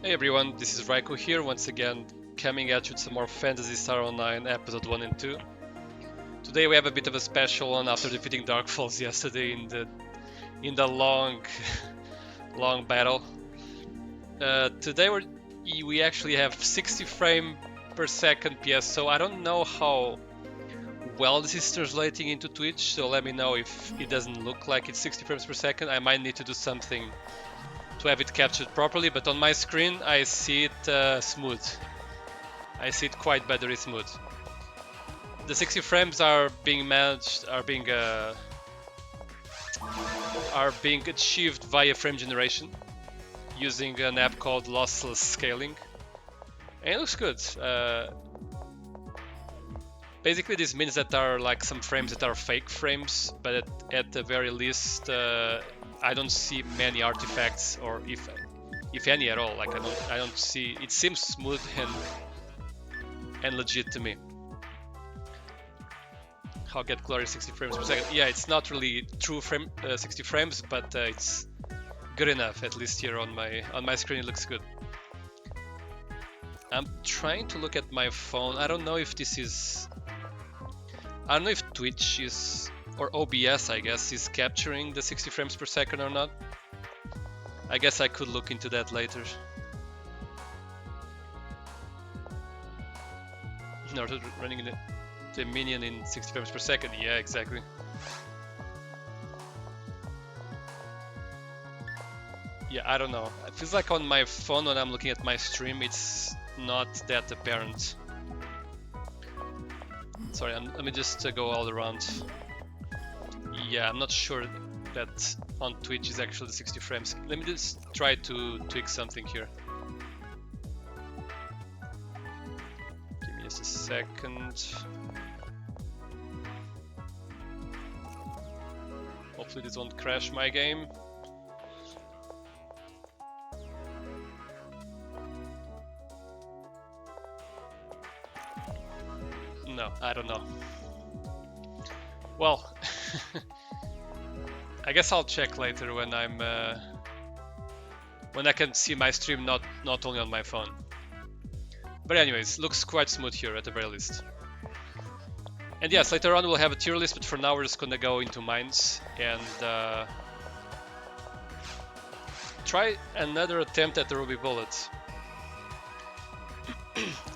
Hey everyone, this is Raiko here once again, coming at you with some more Phantasy Star Online episode 1 and 2. Today we have a bit of a special one after defeating Dark Falls yesterday in the long battle. Today we actually have 60 frame per second PS, so I don't know how well this is translating into Twitch, so let me know if it doesn't look like it's 60 frames per second. I might need to do something to have it captured properly, but on my screen I see it smooth. I see it quite buttery smooth. The 60 frames are being managed, are being achieved via frame generation using an app called lossless scaling, and it looks good. Basically, this means that there are like some frames that are fake frames, but at the very least, I don't see many artifacts, or if any at all. Like I don't see. It seems smooth and legit to me. I'll get glory 60 frames per second. Yeah, it's not really true 60 frames, but it's good enough. At least here on my screen, it looks good. I'm trying to look at my phone. I don't know if this is. I don't know if Twitch is, or OBS, I guess, is capturing the 60 frames per second or not. I guess I could look into that later. In order running the minion in 60 frames per second. Yeah, exactly. Yeah, I don't know. It feels like on my phone when I'm looking at my stream, it's not that apparent. Sorry, let me just go all around. Yeah, I'm not sure that on Twitch is actually 60 frames. Let me just try to tweak something here. Give me just a second. Hopefully this won't crash my game. No, I don't know. Well, I guess I'll check later when when I can see my stream not only on my phone. But anyways, looks quite smooth here at the very least. And yes, later on we'll have a tier list, but for now we're just gonna go into mines and try another attempt at the Ruby Bullet.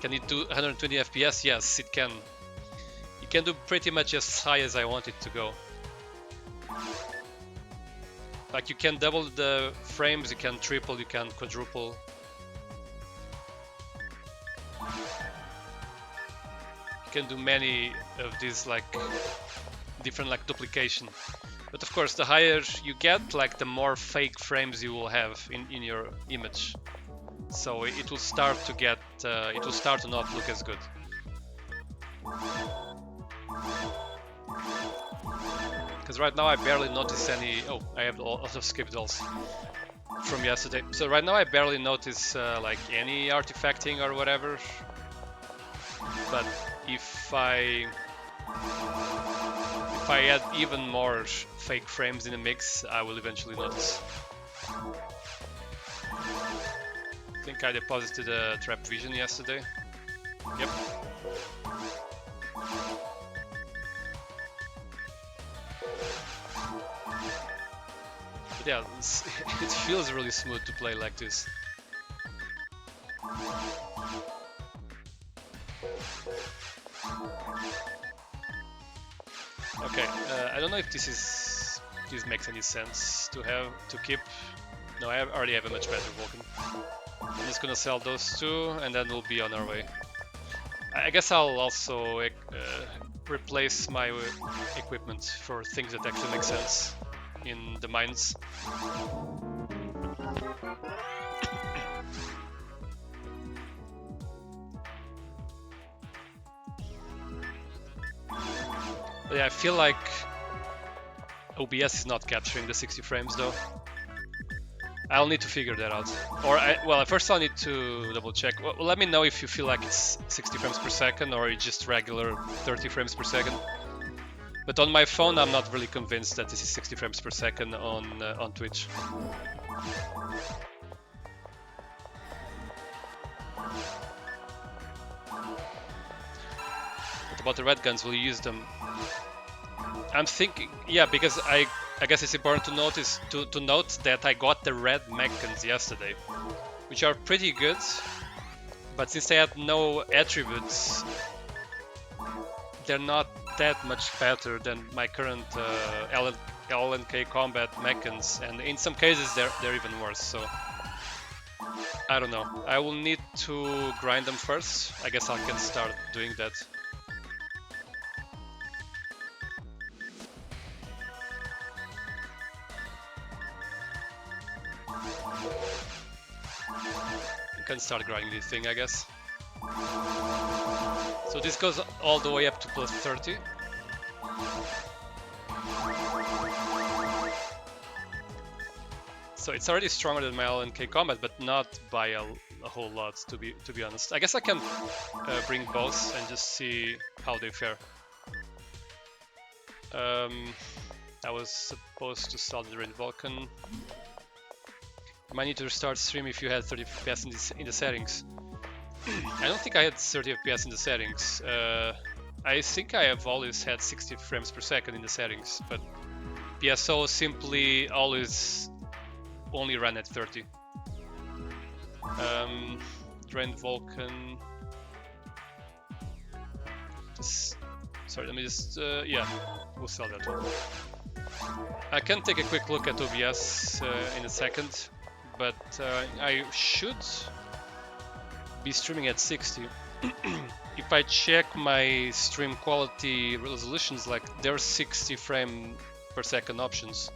Can it do 120 FPS? Yes, it can. It can do pretty much as high as I want it to go. Like you can double the frames, you can triple, you can quadruple. You can do many of these like different like duplication. But of course, the higher you get, like the more fake frames you will have in your image. So it will start to get, it will start to not look as good. Because right now I barely notice any. Oh, I have a lot of skip dolls from yesterday. So right now I barely notice like any artifacting or whatever. But if I add even more fake frames in the mix, I will eventually notice. I think I deposited a trap vision yesterday. Yep. But yeah, it feels really smooth to play like this. Okay, I don't know if this makes any sense to keep. No, I already have a much better Vulcan. I'm just gonna sell those two, and then we'll be on our way. I guess I'll also replace my equipment for things that actually make sense in the mines. But yeah, I feel like OBS is not capturing the 60 frames though. I'll need to figure that out. Or, well, first I'll need to double check. Well, let me know if you feel like it's 60 frames per second or it's just regular 30 frames per second. But on my phone, I'm not really convinced that this is 60 frames per second on Twitch. What about the red guns? Will you use them? I'm thinking, yeah, because I guess it's important to notice to note that I got the red mechans yesterday, which are pretty good, but since they had no attributes, they're not that much better than my current LNK combat mechans, and in some cases they're even worse. So I don't know. I will need to grind them first. I guess I can start doing that. Can start grinding this thing, I guess. So this goes all the way up to plus 30. So it's already stronger than my LNK combat, but not by a whole lot, to be honest. I guess I can bring both and just see how they fare. I was supposed to start the Rain Vulcan. You might need to restart stream if you had 30 FPS in the settings. I don't think I had 30 FPS in the settings. I think I have always had 60 frames per second in the settings, but PSO simply always only ran at 30. Drained Vulcan. Sorry, let me just, yeah, we'll sell that one. I can take a quick look at OBS in a second, but I should be streaming at 60. If I check my stream quality resolutions, like there are 60 frame per second options.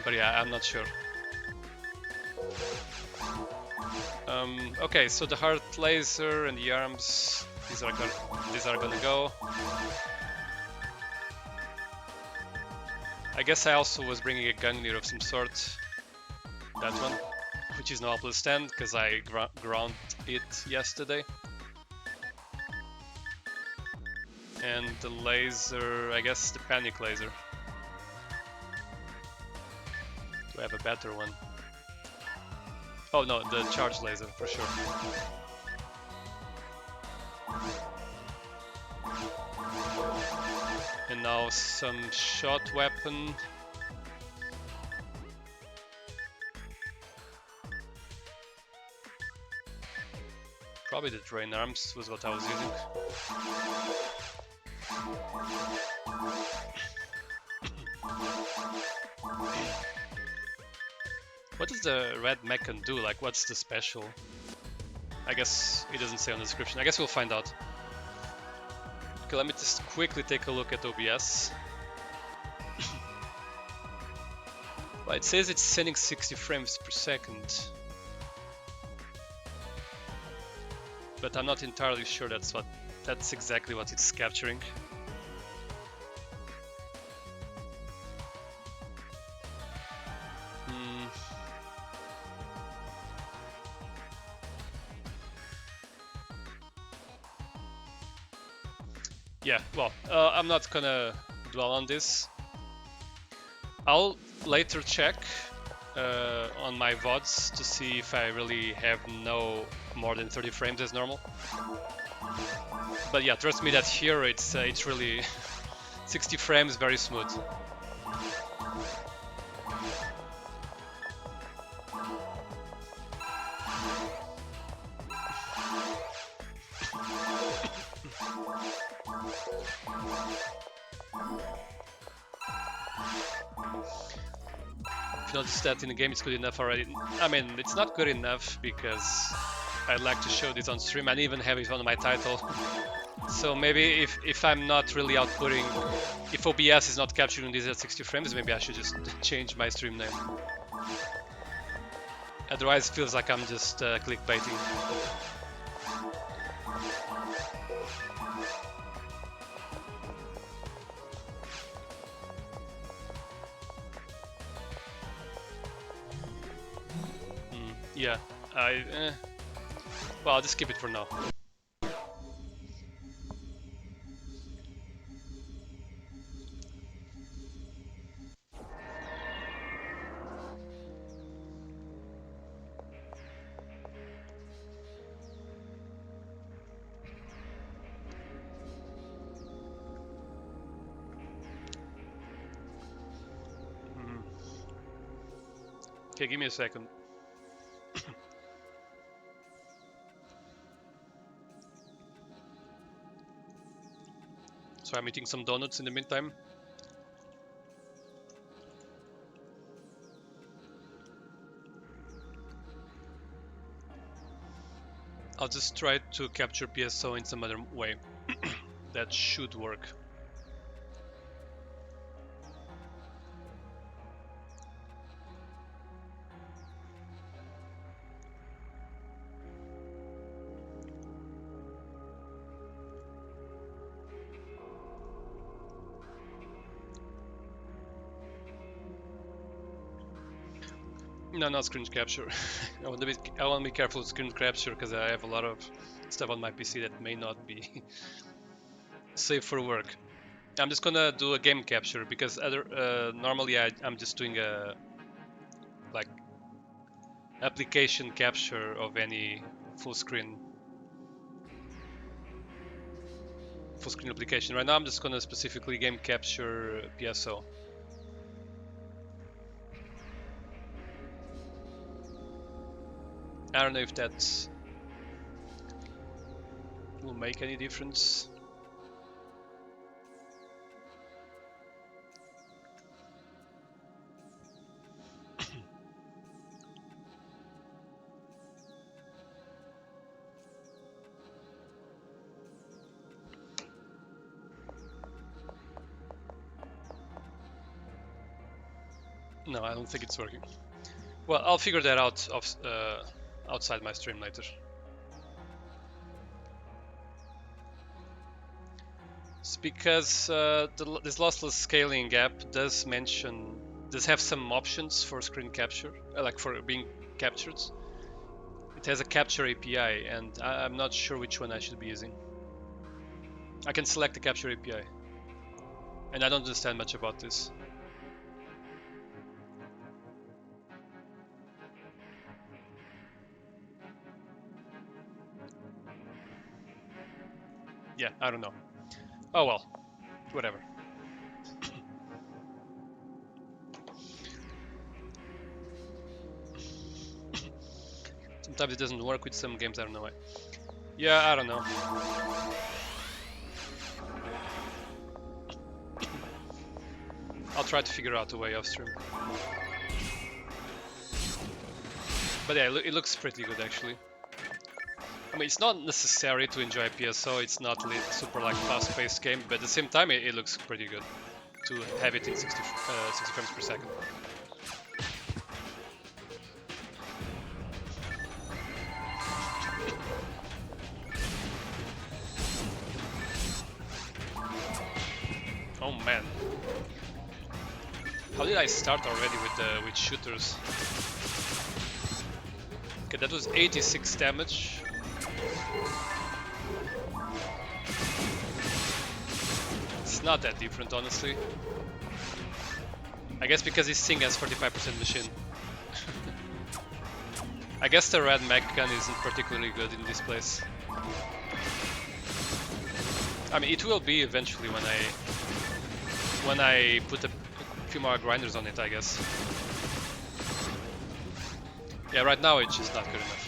But yeah, I'm not sure. Okay, so the heart laser and the arms, these are gonna go. I guess I also was bringing a Gungnir of some sort. That one, which is now plus 10 because I ground it yesterday. And the laser, I guess the panic laser. Do I have a better one? Oh no, the charge laser for sure. And now some shot weapon. Probably the drain arms was what I was using. What does the red mechan do? Like, what's the special? I guess it doesn't say on the description. I guess we'll find out. Okay, let me just quickly take a look at OBS. Well, it says it's sending 60 frames per second. But I'm not entirely sure that's exactly what it's capturing. Yeah, well, I'm not gonna dwell on this. I'll later check on my VODs to see if I really have no more than 30 frames as normal. But yeah, trust me that here it's really 60 frames, very smooth. If you notice that in the game it's good enough already. I mean, it's not good enough because I'd like to show this on stream and even have it on my title. So maybe if I'm not really outputting, if OBS is not capturing this at 60 frames, maybe I should just change my stream name. Otherwise it feels like I'm just clickbaiting. Yeah, well, I'll just keep it for now. Okay, give me a second. So I'm eating some donuts in the meantime. I'll just try to capture PSO in some other way. That should work. No, not screen capture. I want to be careful with screen capture because I have a lot of stuff on my PC that may not be safe for work. I'm just gonna do a game capture because normally I'm just doing a like application capture of any full screen application. Right now I'm just gonna specifically game capture PSO. I don't know if that will make any difference. No, I don't think it's working. Well, I'll figure that out outside my stream later. It's because this lossless scaling app does have some options for screen capture, like for being captured. It has a capture API, and I'm not sure which one I should be using. I can select the capture API, and I don't understand much about this. Yeah, I don't know. Oh well, whatever. Sometimes it doesn't work with some games, I don't know why. Yeah, I don't know. I'll try to figure out a way off stream. But yeah, it looks pretty good actually. I mean, it's not necessary to enjoy PSO, it's not super like fast-paced game, but at the same time it looks pretty good to have it in 60 frames per second. Oh man. How did I start already with shooters? Okay, that was 86 damage. It's not that different, honestly. I guess because this thing has 45% machine. I guess the red mag gun isn't particularly good in this place. I mean, it will be eventually when I put a few more grinders on it, I guess. Yeah, right now it's just not good enough.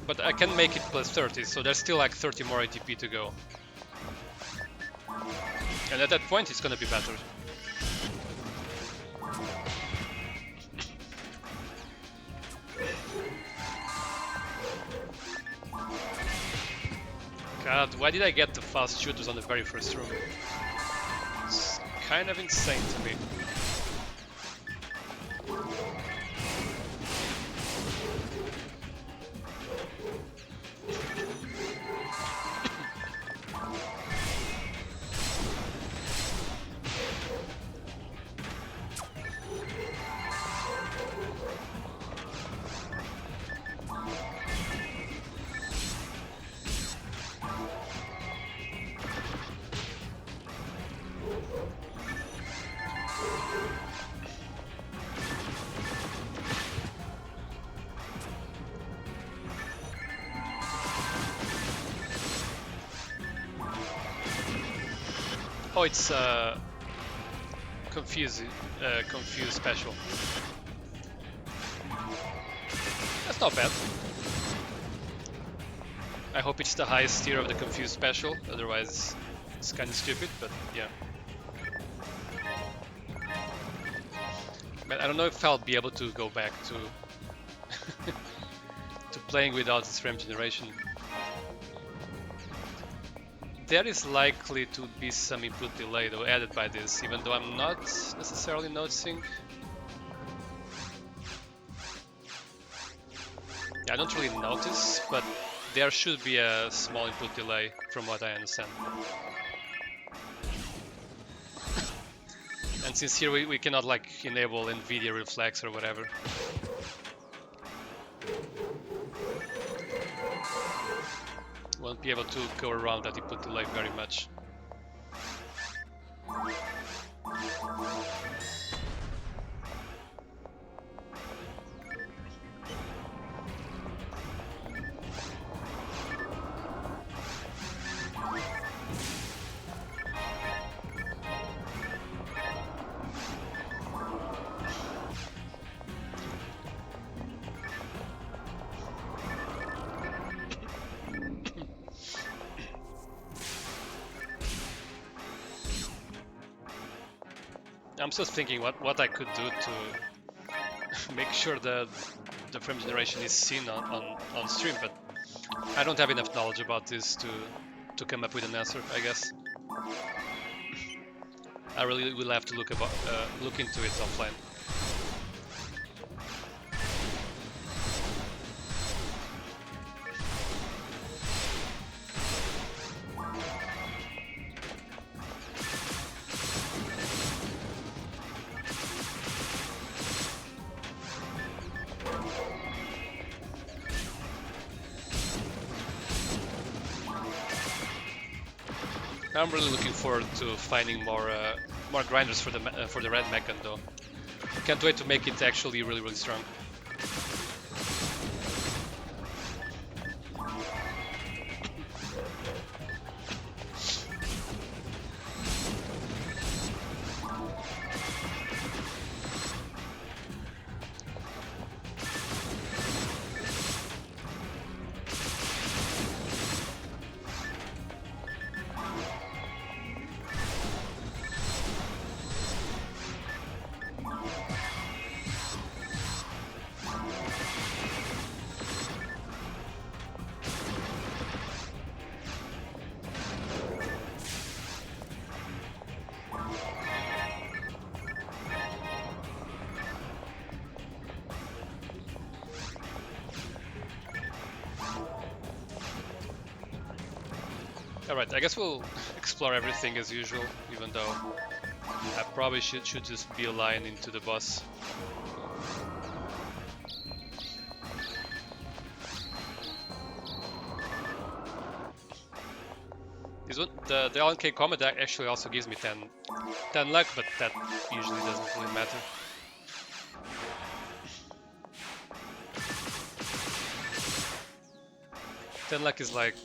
But I can make it plus 30, so there's still like 30 more ATP to go. And at that point it's gonna be better. God, why did I get the fast shooters on the very first room? It's kind of insane to me. Oh, it's confuse special. That's not bad. I hope it's the highest tier of the confuse special, otherwise it's kind of stupid, but yeah. But I don't know if I'll be able to go back to to playing without this frame generation. There is likely to be some input delay though added by this, even though I'm not necessarily noticing. Yeah, I don't really notice, but there should be a small input delay from what I understand. And since here we cannot like enable NVIDIA Reflex or whatever. Won't be able to go around that input delay very much. I'm just thinking what I could do to make sure that the frame generation is seen on stream, but I don't have enough knowledge about this to come up with an answer, I guess. I really will have to look into it offline. I'm really looking forward to finding more grinders for the red mecha though. Can't wait to make it actually really strong. Alright, I guess we'll explore everything as usual, even though I probably should just be aligned into the boss. This one, the LNK Comet actually also gives me 10 luck, but that usually doesn't really matter. Luck is like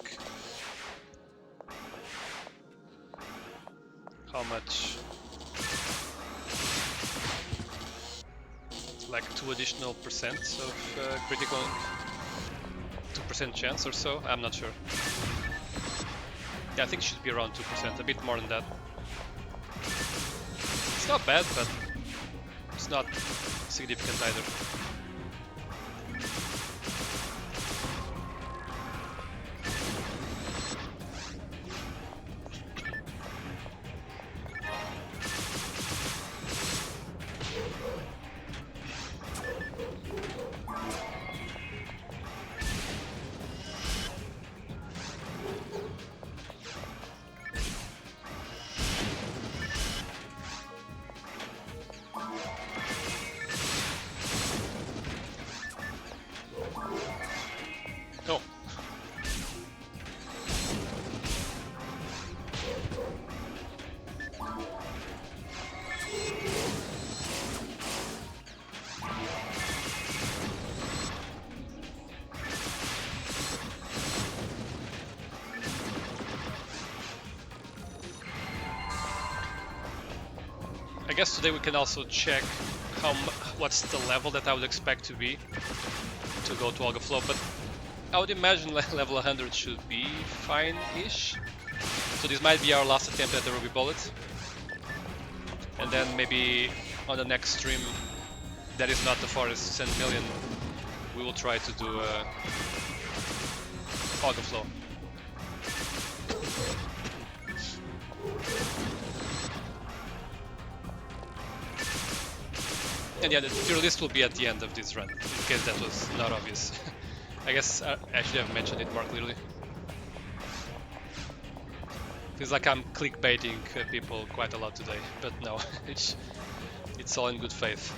how much? Like 2 additional percents of critical, 2% chance or so. I'm not sure. Yeah, I think it should be around 2%, a bit more than that. It's not bad, but it's not significant either. guess today we can also check what's the level that I would expect to be to go to Alga Flow, but I would imagine level 100 should be fine-ish. So this might be our last attempt at the Ruby Bullet. And then maybe on the next stream, that is not the Forest and Million, we will try to do Alga Flow. And yeah, the tier list will be at the end of this run, in case that was not obvious. I guess I should have mentioned it more clearly. Feels like I'm clickbaiting people quite a lot today, but no, it's all in good faith.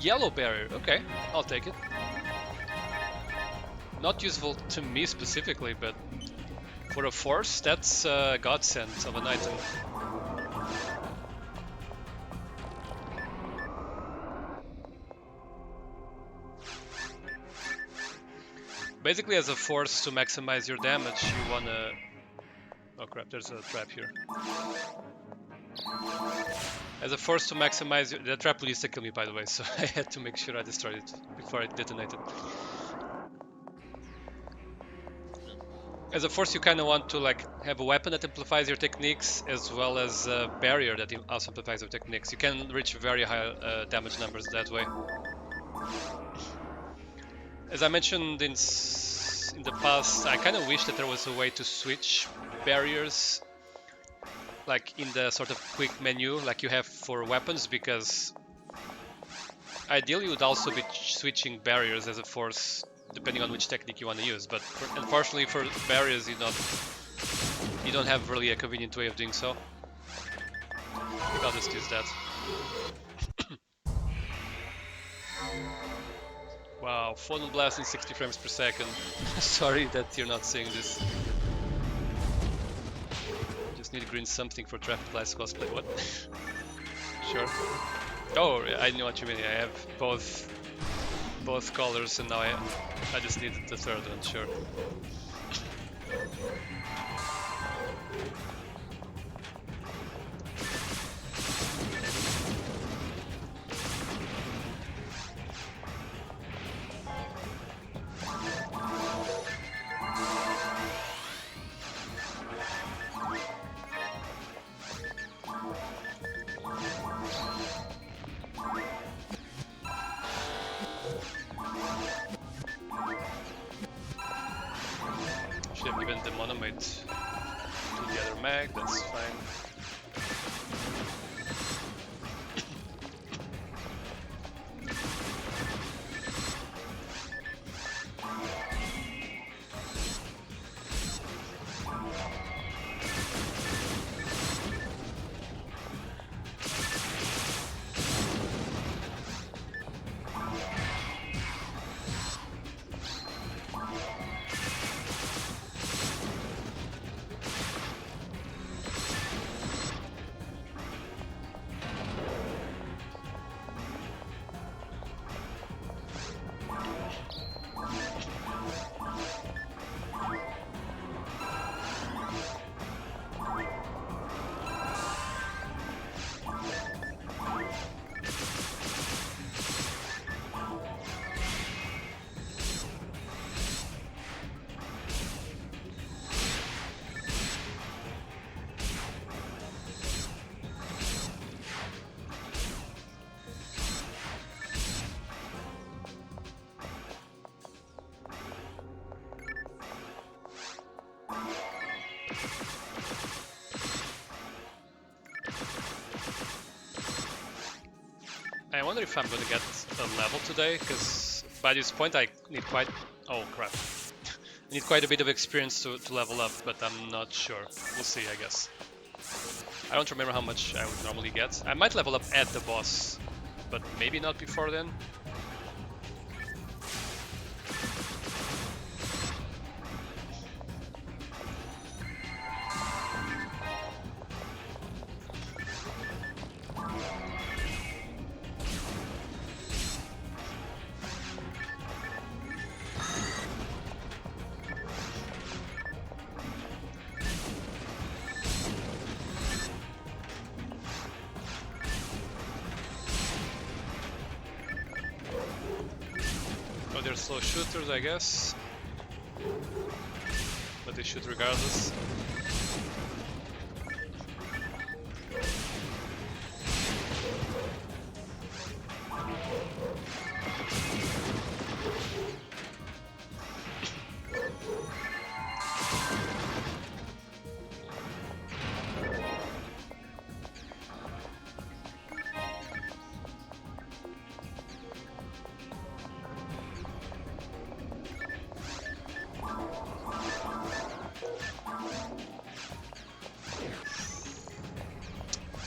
Yellow barrier, okay, I'll take it. Not useful to me specifically, but for a force, that's a godsend of an item. Basically, as a force to maximize your damage, you wanna... Oh crap, there's a trap here. As a force to maximize your... The trap used to kill me, by the way, so I had to make sure I destroyed it before it detonated. As a force, you kind of want to like have a weapon that amplifies your techniques, as well as a barrier that also amplifies your techniques. You can reach very high damage numbers that way. As I mentioned in the past, I kind of wish that there was a way to switch barriers, like in the sort of quick menu like you have for weapons, because ideally you would also be switching barriers as a force depending on which technique you want to use, but unfortunately for barriers you don't have really a convenient way of doing so. I'll just use that. Wow, Photon Blast in 60 frames per second. Sorry that you're not seeing this. Just need to green something for Traffic Lights cosplay. What? Sure. Oh, I know what you mean. I have both colors, and now I just need the third one. Sure. Should have given the monomate to the other mag, that's fine. I wonder if I'm gonna get a level today, because by this point I need quite... Oh crap. I need quite a bit of experience to level up, but I'm not sure. We'll see, I guess. I don't remember how much I would normally get. I might level up at the boss, but maybe not before then. Oh, they're slow shooters, I guess. But they shoot regardless.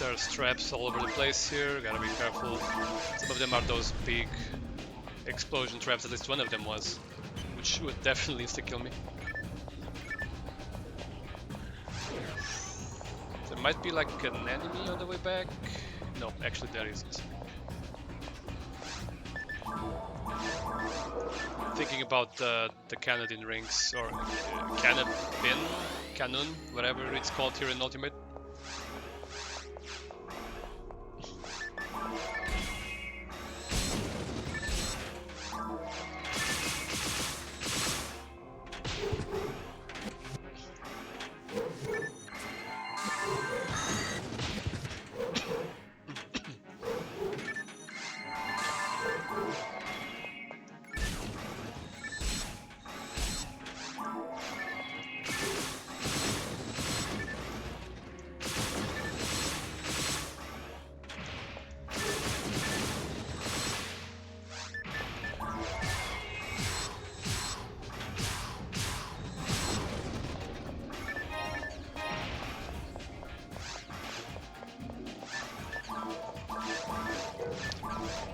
There's traps all over the place here, gotta be careful. Some of them are those big explosion traps, at least one of them was, which would definitely insta-kill me. There might be like an enemy on the way back. No, actually there isn't. Thinking about the Canadian rings, or Cannon, whatever it's called here in Ultimate.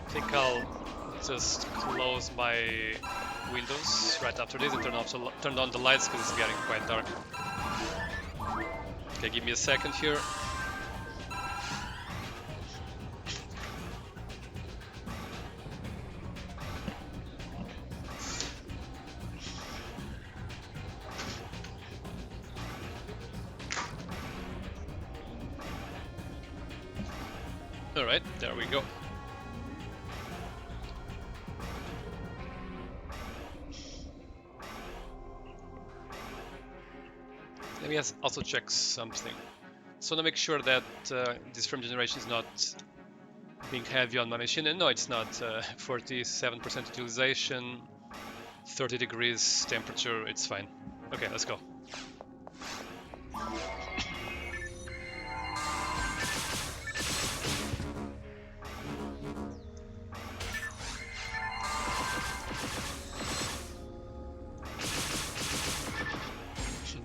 I think I'll just close my windows right after this and turn on the lights because it's getting quite dark. Okay, give me a second here. Alright, there we go. Let me also check something. So to make sure that this frame generation is not being heavy on my machine, and no, it's not. 47% utilization, 30 degrees temperature, it's fine. Okay, let's go.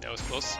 That was close.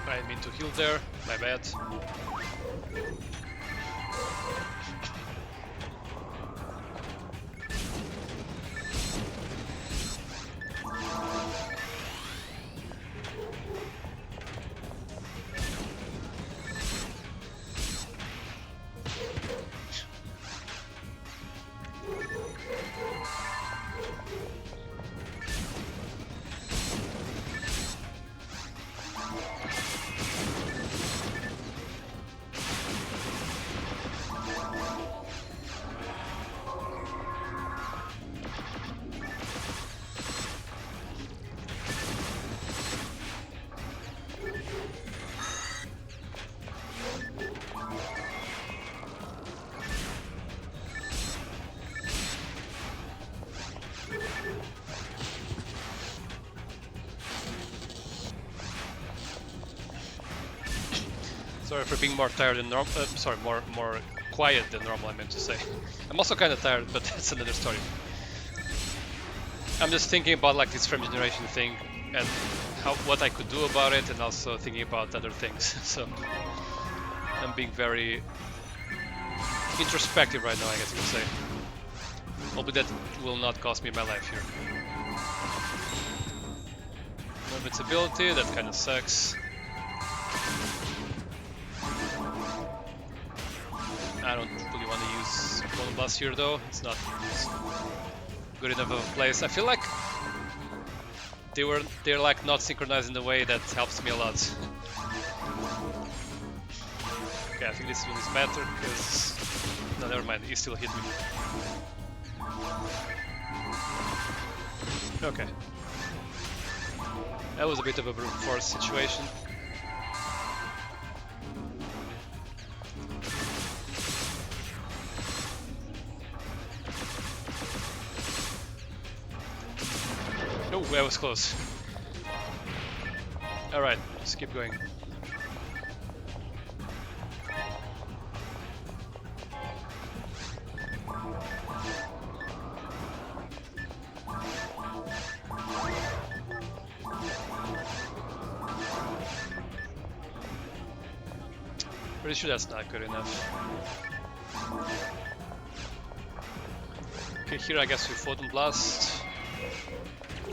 I didn't mean to heal there, my bad. Sorry for being more tired than normal. Sorry, more quiet than normal. I meant to say. I'm also kind of tired, but that's another story. I'm just thinking about like this frame generation thing and what I could do about it, and also thinking about other things. So I'm being very introspective right now, I guess you could say. Hopefully that will not cost me my life here. No invincibility, that kind of sucks. I don't really want to use Golden Blast here though, it's not good enough of a place. I feel like they're like not synchronized in a way that helps me a lot. Okay, I think this one is better because... No, never mind, he still hit me. Okay. That was a bit of a brute force situation. Oh, that was close. Alright, let's keep going. Pretty sure that's not good enough. Okay, here I guess we Photon Blast. In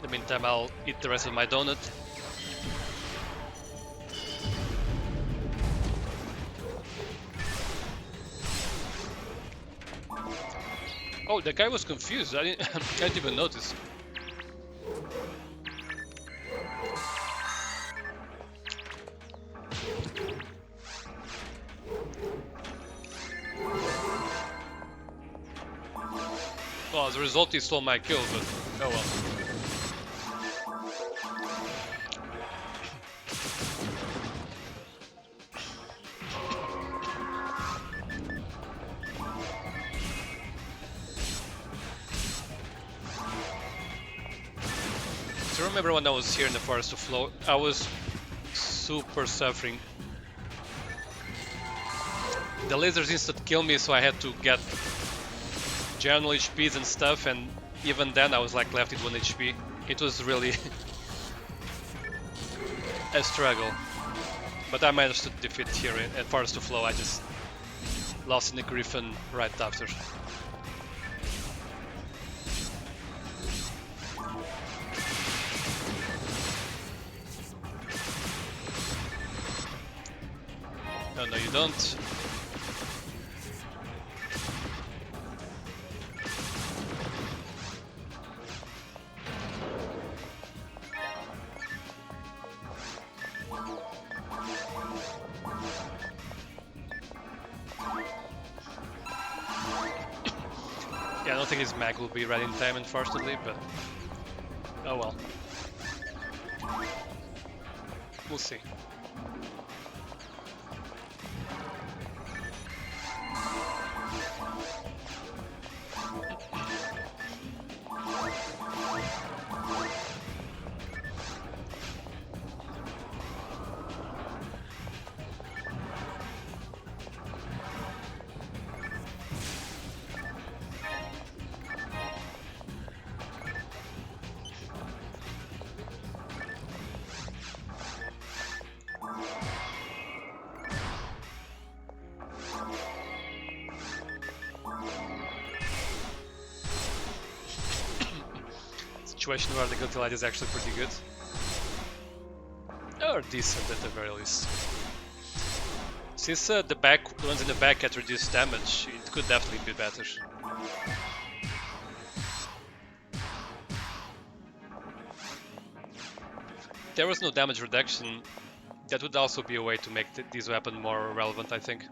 the meantime, I'll eat the rest of my donut. Oh, the guy was confused. I didn't even notice. Well, as a result, he stole my kill, but oh well. I remember when I was here in the Forest of Flow, I was super suffering. The lasers instant kill me, so I had to get general HPs and stuff, and even then I was like left with 1 HP. It was really a struggle. But I managed to defeat here at Forest of Flow. I just lost in the Griffin right after. No, no, you don't. Yeah, I don't think his mag will be ready in time, unfortunately, but oh well. We'll see. Situation where the guilty light is actually pretty good. Or decent at the very least. Since the ones in the back get reduced damage, it could definitely be better. If there was no damage reduction, that would also be a way to make this weapon more relevant, I think.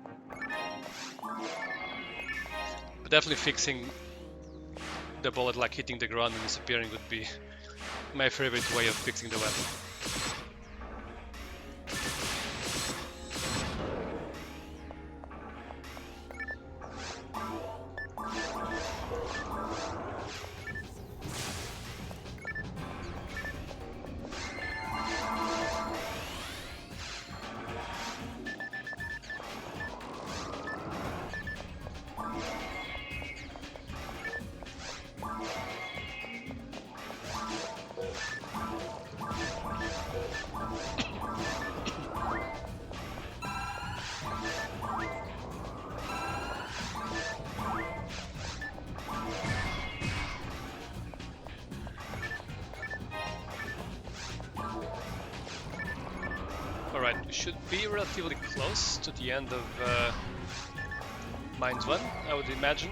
But definitely fixing the bullet like hitting the ground and disappearing would be my favorite way of fixing the weapon. should be relatively close to the end of Mines 1, I would imagine.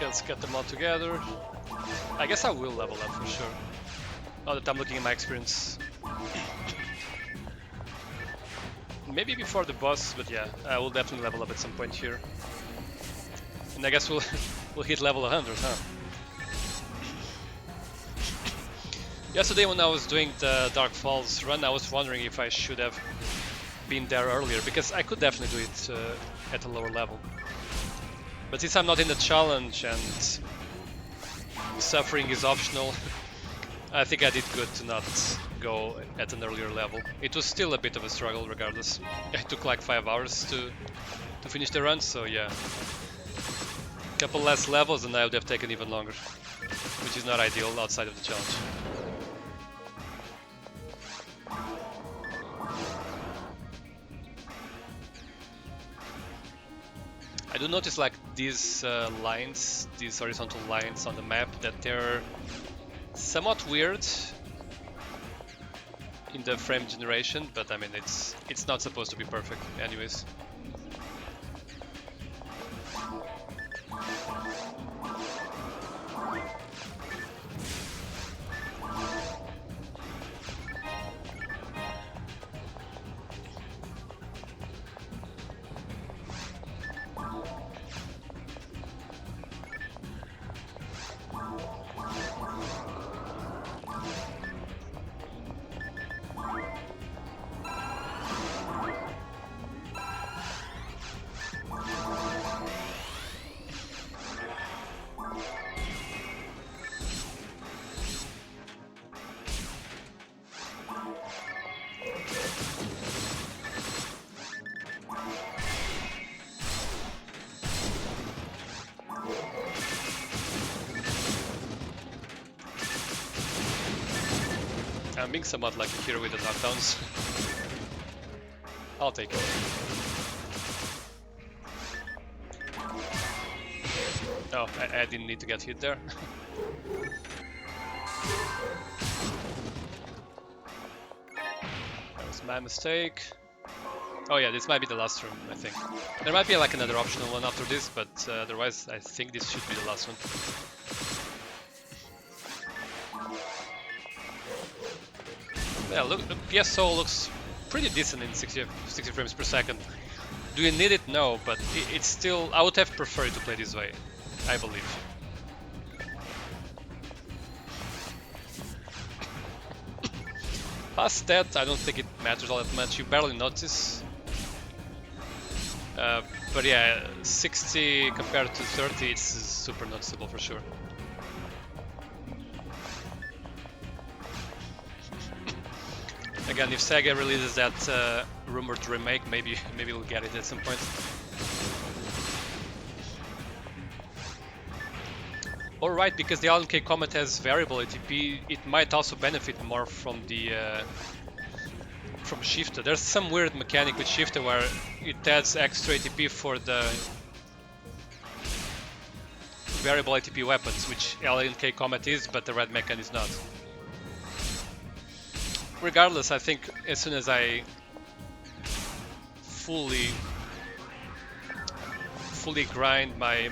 Let's get them all together. I guess I will level up for sure. Now that I'm looking at my experience. Maybe before the boss, but yeah, I will definitely level up at some point here. And I guess we'll we'll hit level 100, huh? Yesterday when I was doing the Dark Falls run, I was wondering if I should have been there earlier, because I could definitely do it at a lower level. But since I'm not in the challenge and suffering is optional, I think I did good to not go at an earlier level. It was still a bit of a struggle regardless. It took like 5 hours to finish the run, so yeah. A couple less levels and I would have taken even longer, which is not ideal outside of the challenge. I do notice like these lines, these horizontal lines on the map, that they're somewhat weird in the frame generation, but I mean it's not supposed to be perfect anyways. I'm being somewhat lucky here with the knockdowns. I'll take it. Oh, I didn't need to get hit there. That was my mistake. Oh yeah, this might be the last room, I think. There might be like another optional one after this, but otherwise I think this should be the last one. Yeah, look, the PSO looks pretty decent in 60 frames per second. Do you need it? No, but it's still... I would have preferred to play this way, I believe. Past that, I don't think it matters all that much. You barely notice. But yeah, 60 compared to 30, it's super noticeable for sure. Again, if Sega releases that rumored remake, maybe we'll get it at some point. Alright, because the Alan K Comet has variable ATP, it might also benefit more from the from Shifter. There's some weird mechanic with Shifter where it adds extra ATP for the variable ATP weapons, which Alan K Comet is, but the Red Mechan is not. Regardless, I think as soon as I fully grind my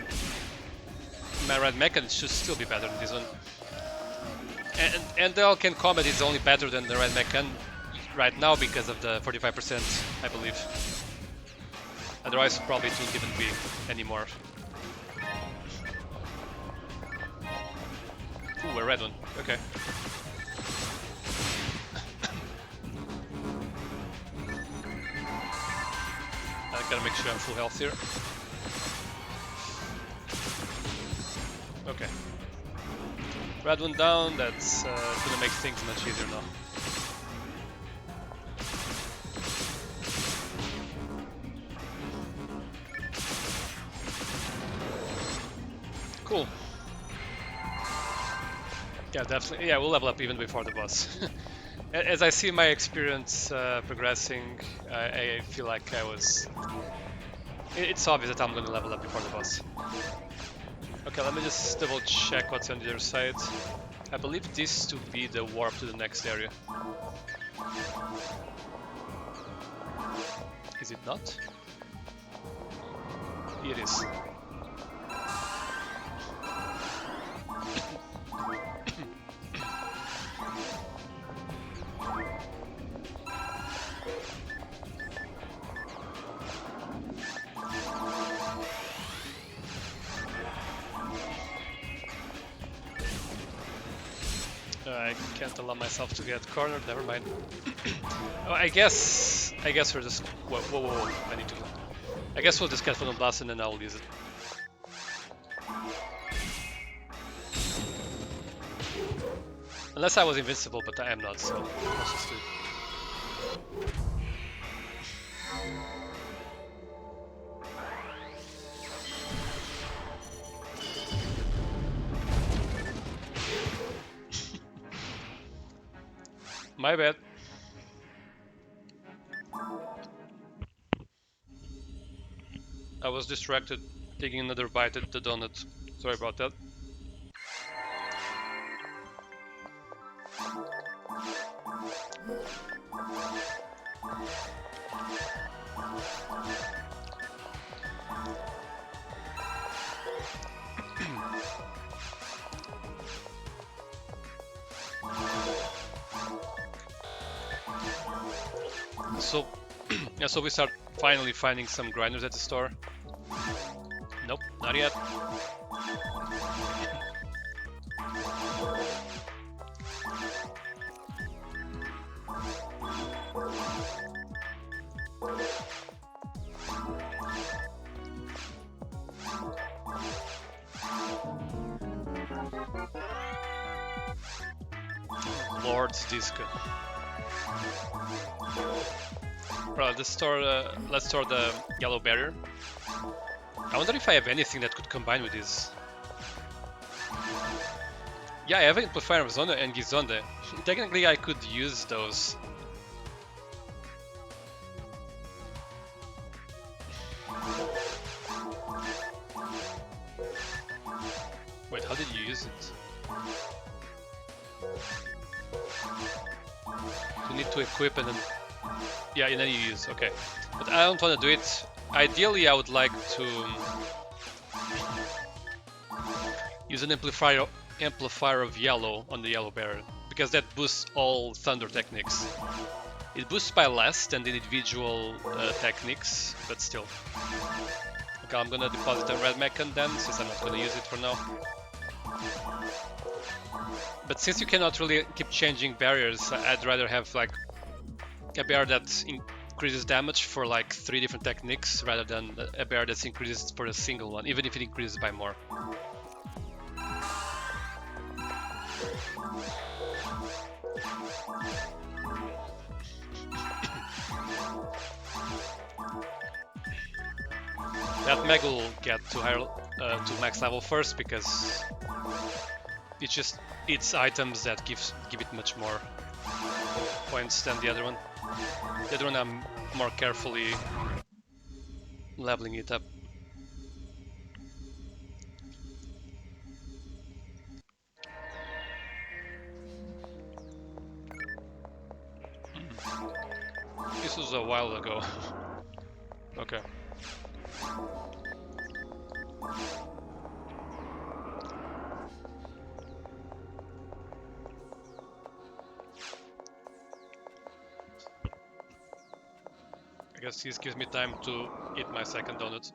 Red Mechan, it should still be better than this one. And the Alken Comet is only better than the Red Mechan right now because of the 45%, I believe. Otherwise, probably it wouldn't even be anymore. Ooh, a red one. Okay. I gotta make sure I'm full health here. Okay. Red one down, that's gonna make things much easier now. Cool. Yeah, definitely. Yeah, we'll level up even before the boss. As I see my experience progressing, I feel like I was... It's obvious that I'm gonna level up before the boss. Okay, let me just double check what's on the other side. I believe this to be the warp to the next area. Is it not? It is. I can't allow myself to get cornered, never mind. Oh, I guess we're just... Whoa, I need to... I guess we'll just get Phantom Blast and then I'll use it. Unless I was invincible, but I am not, so let's just do it. My bad. I was distracted taking another bite at the donut. Sorry about that. So, yeah, so we start finally finding some grinders at the store. Nope, not yet. Lord's Disco. Right, let's store the yellow barrier. I wonder if I have anything that could combine with this. Yeah, I have Amplifier of Zonda and Gizonde. Technically, I could use those. Wait, how did you use it? You need to equip and then... Yeah, and then you use, okay. But I don't want to do it. Ideally, I would like to use an amplifier of yellow on the yellow barrel, because that boosts all thunder techniques. It boosts by less than the individual techniques, but still. Okay, I'm gonna deposit a red mechan then, since I'm not gonna use it for now. But since you cannot really keep changing barriers, I'd rather have like a barrier that increases damage for like 3 different techniques rather than a barrier that's increases for a single one, even if it increases by more. That Meg will get to higher to max level first because it's items that give it much more points than the other one. The other one I'm more carefully leveling it up. This was a while ago. Okay. I guess this gives me time to eat my second donut.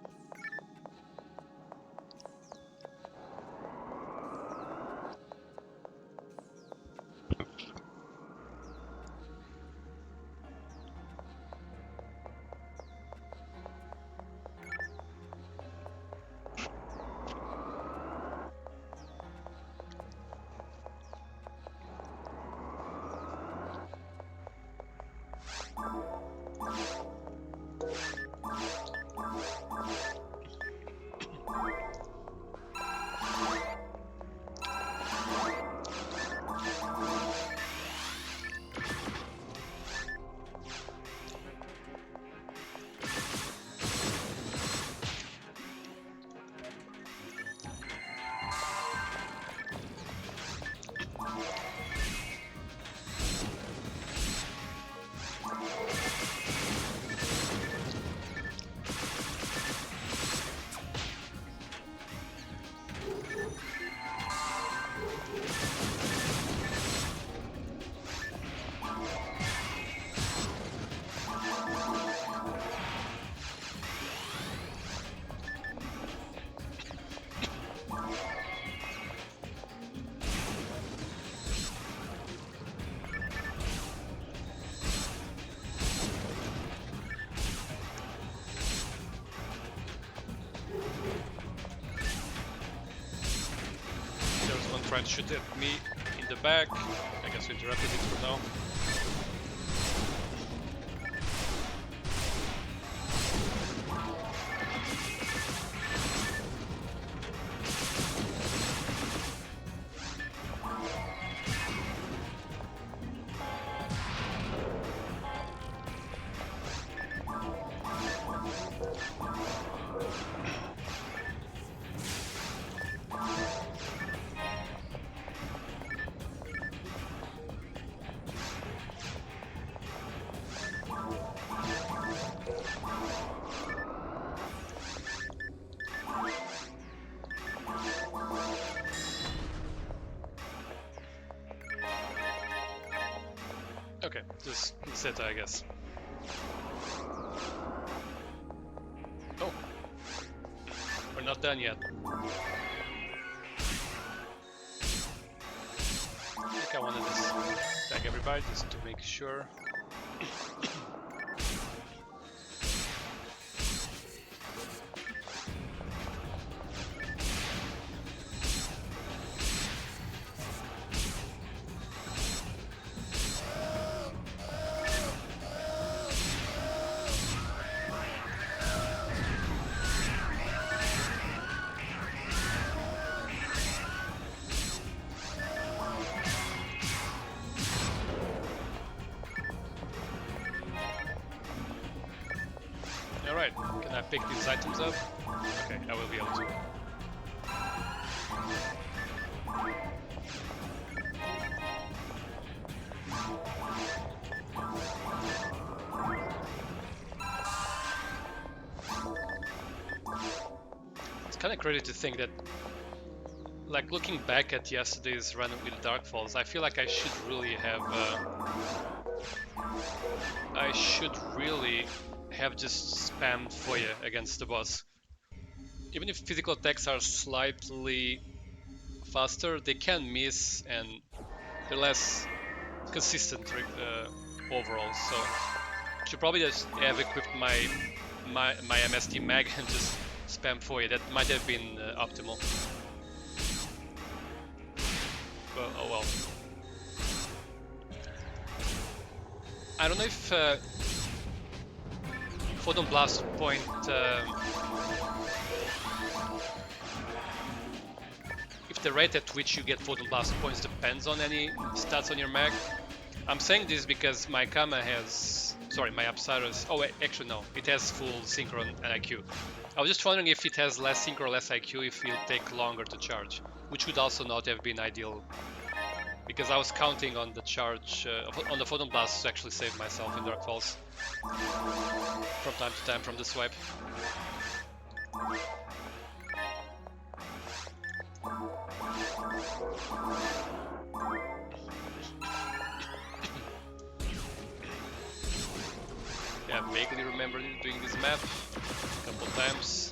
There's one trying to shoot at me in the back. I guess we interrupted it for now. Okay, just set, I guess. Oh, we're not done yet. I think I wanted to tag everybody just to make sure. Alright, can I pick these items up? Okay, I will be able to. It's kind of crazy to think that, like, looking back at yesterday's run with Dark Falls, I feel like I should really have just spammed Foya against the boss. Even if physical attacks are slightly faster, they can miss and they're less consistent overall. So I should probably just have equipped my MST mag and just spam Foya. That might have been optimal. Well, oh well. I don't know if Photon Blast point if the rate at which you get Photon Blast points depends on any stats on your mag. I'm saying this because my Kama has, sorry, my Apsaras, oh wait, actually no, it has full Synchro and IQ. I was just wondering if it has less Synchro or less IQ if it'll take longer to charge, which would also not have been ideal. Because I was counting on the charge, on the Photon Blast to actually save myself in Dark Falls from time to time from the swipe. Yeah, I vaguely remember doing this map a couple times.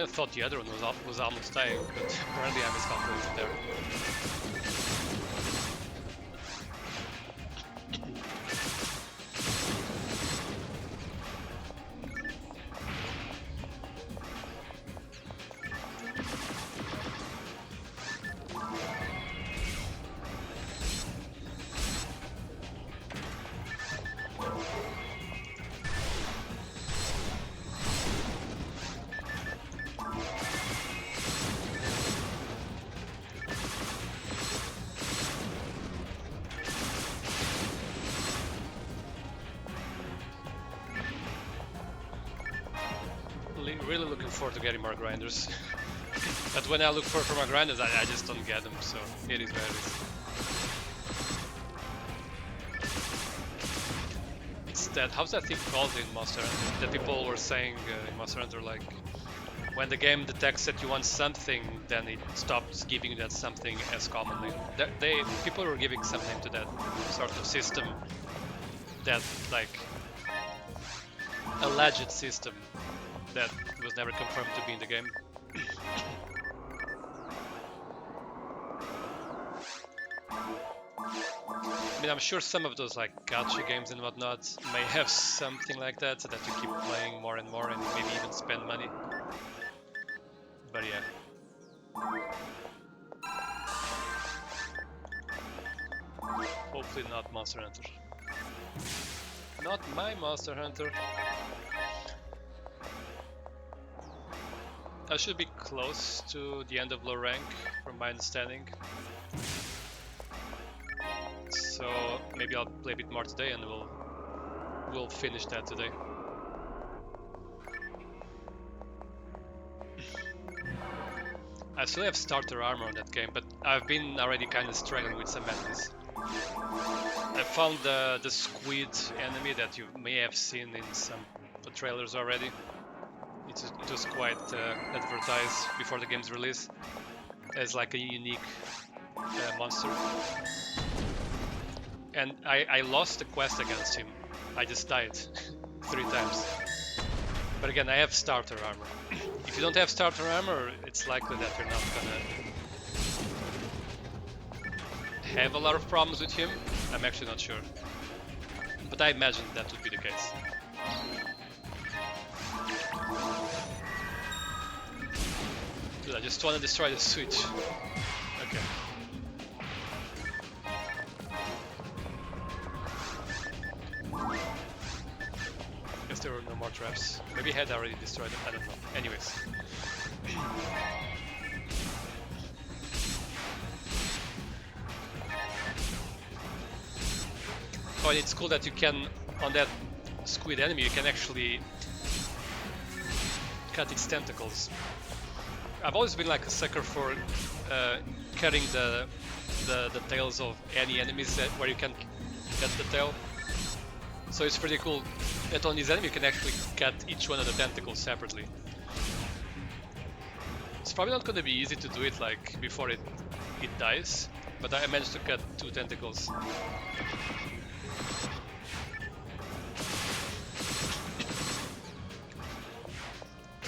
kind of thought the other one was almost dying, but apparently I miscalculated there. Really looking forward to getting more grinders. But when I look for more grinders, I just don't get them, so it is what it is. It's that, how's that thing called in Monster Hunter? That people were saying in Monster Hunter, like, when the game detects that you want something, then it stops giving you that something as commonly. People were giving some name to that sort of system, that, like, alleged system that was never confirmed to be in the game. I mean, I'm sure some of those like gacha games and whatnot may have something like that, so that you keep playing more and more and maybe even spend money. But yeah. Hopefully not Monster Hunter. Not my Monster Hunter. I should be close to the end of low rank, from my understanding. So maybe I'll play a bit more today, and we'll finish that today. I still have starter armor on that game, but I've been already kind of struggling with some enemies. I found the squid enemy that you may have seen in some trailers already. It was quite advertised before the game's release as like a unique monster. And I lost the quest against him. I just died 3 times. But again, I have starter armor. If you don't have starter armor, it's likely that you're not gonna have a lot of problems with him. I'm actually not sure. But I imagine that would be the case. Dude, I just want to destroy the switch. Okay. Guess there were no more traps. Maybe I had already destroyed them, I don't know. Anyways. Oh, and it's cool that you can, on that squid enemy, you can actually cut its tentacles. I've always been like a sucker for cutting the tails of any enemies where you can cut the tail. So it's pretty cool that on this enemy you can actually cut each one of the tentacles separately. It's probably not going to be easy to do it like before it dies, but I managed to cut 2 tentacles.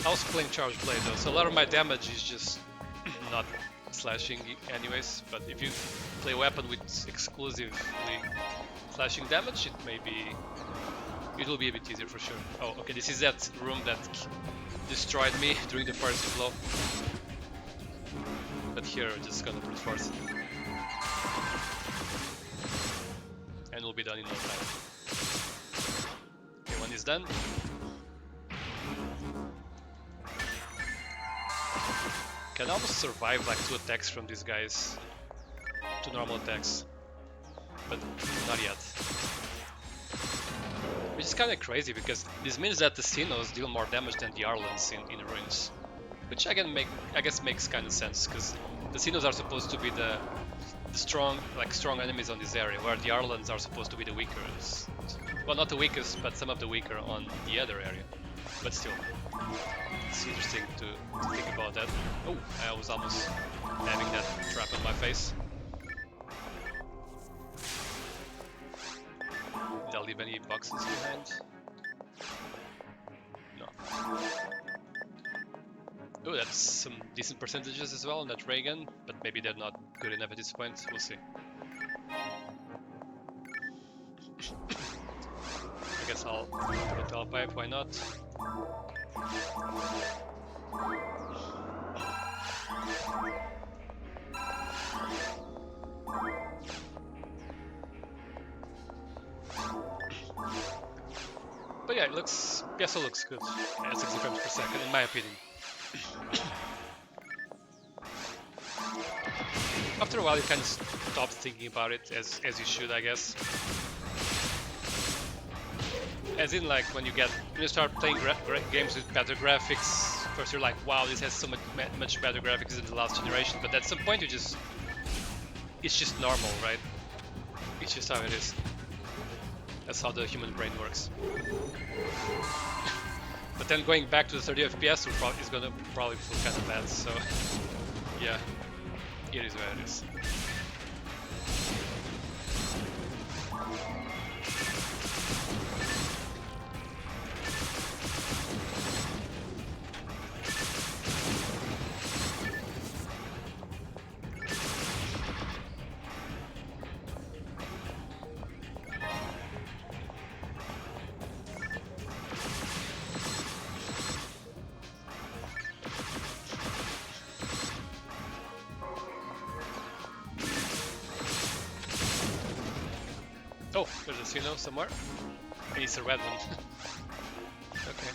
I was playing Charged Blade though, so a lot of my damage is just not slashing anyways, but if you play a weapon with exclusively slashing damage, it will be a bit easier for sure. Oh, okay, this is that room that destroyed me during the first blow. But here we're just gonna brute force. And we'll be done in no time. Okay, when it's done, can almost survive like 2 attacks from these guys. 2 normal attacks. But not yet. Which is kinda crazy because this means that the Sinnohs deal more damage than the Arlans in ruins. Which I guess makes kinda sense, because the Sinnohs are supposed to be the strong enemies on this area, where the Arlans are supposed to be the weaker. Well, not the weakest, but some of the weaker on the other area. But still. It's interesting to think about that. Oh, I was almost having that trap on my face. Did I leave any boxes behind? No. Oh, that's some decent percentages as well on that ray gun, but maybe they're not good enough at this point. We'll see. I guess I'll put a tall pipe, why not? But yeah, it looks, PSO looks good at 60 frames per second, in my opinion. After a while, you kind of stop thinking about it, as you should, I guess. As in, like, when you start playing games with better graphics, first you're like, wow, this has so much better graphics than the last generation, but at some point it's just normal, right? It's just how it is. That's how the human brain works. But then going back to the 30 FPS is gonna probably feel kind of bad, so yeah, it is what it is. Oh, there's a Sino somewhere. It's a red one. Okay.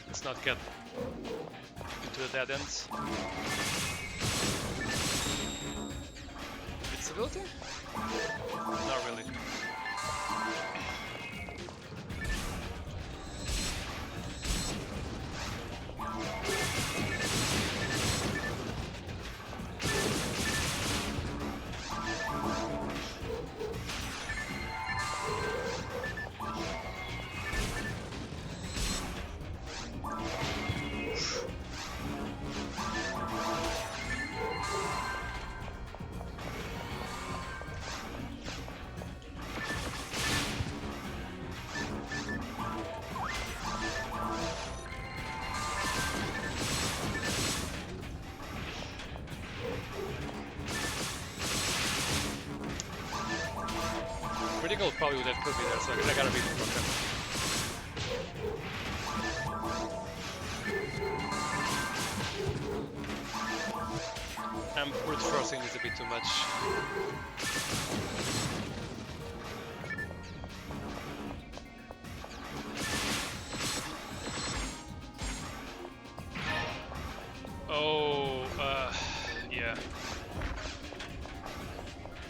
Let's not get into the dead ends. Invincibility? Not really. Critical probably would have put me there, so I gotta beat him from him. I'm brute forcing this a bit too much. Oh, yeah.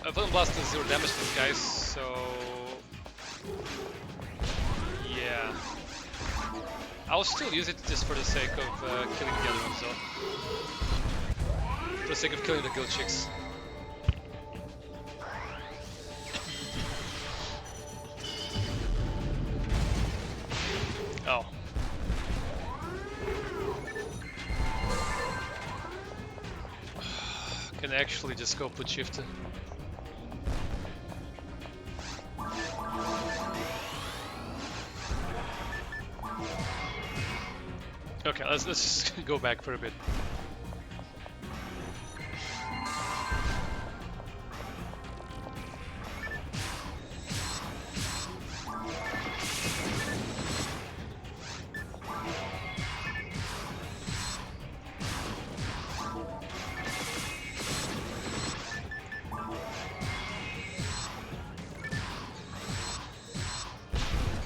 Phantom Blast does 0 damage to these guys, so yeah. I'll still use it just for the sake of killing the other ones, though. For the sake of killing the guild chicks. Oh. Can actually just go put shift. Okay, let's just go back for a bit.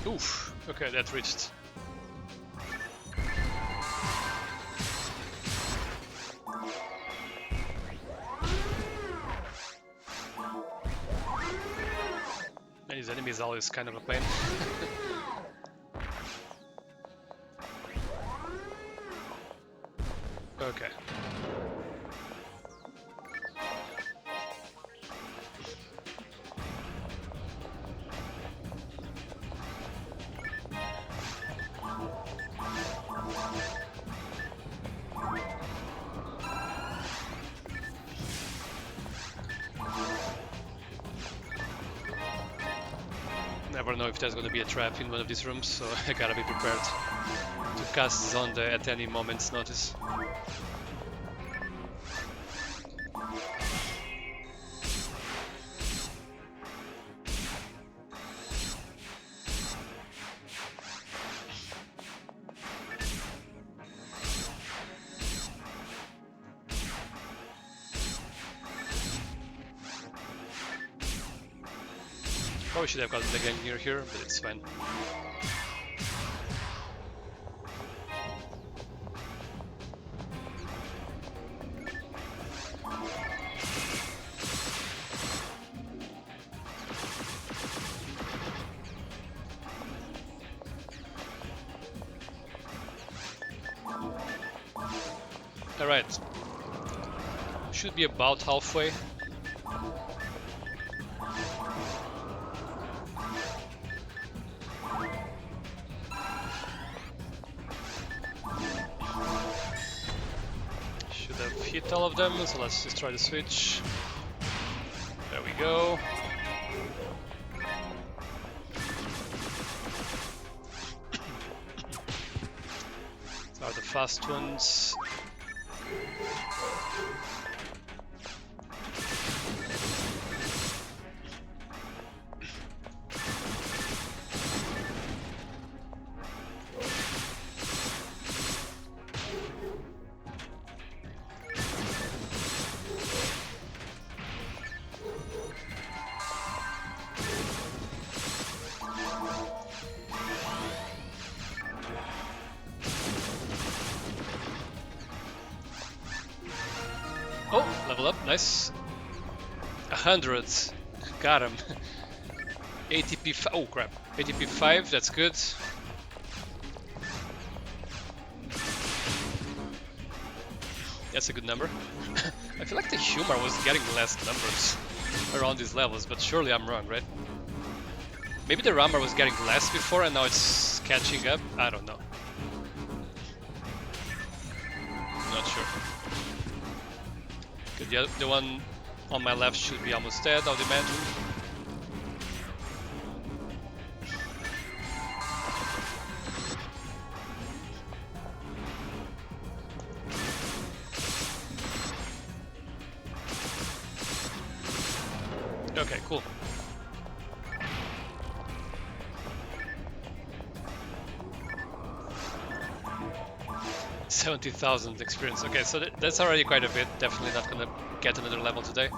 Oof, okay, that reached. And his enemy is always kind of a pain. Okay. Never know if there's gonna be a trap in one of these rooms, so I gotta be prepared to cast Zonde at any moment's notice. Probably should have gotten the gang near here, but it's fine. Alright. Should be about halfway. Should have hit all of them, so let's just try the switch. There we go. These are the fast ones. Oh, level up, nice. 100, got him. ATP, oh crap, ATP 5, that's good. That's a good number. I feel like the humor was getting less numbers around these levels, but surely I'm wrong, right? Maybe the RAmar was getting less before and now it's catching up, I don't know. Not sure. The one on my left should be almost dead, I would imagine. Okay, cool. $70,000 experience. Okay, so that's already quite a bit. Definitely not gonna get another level today.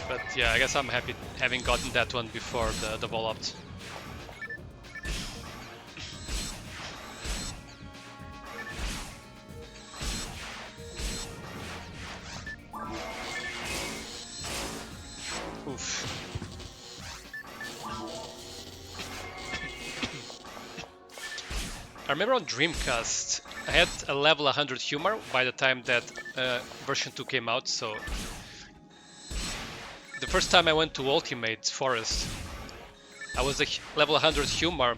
But yeah, I guess I'm happy having gotten that one before the vol-opt. Oof. I remember on Dreamcast, I had a level 100 humor by the time that version 2 came out, so the first time I went to Ultimate Forest, I was a level 100 humor.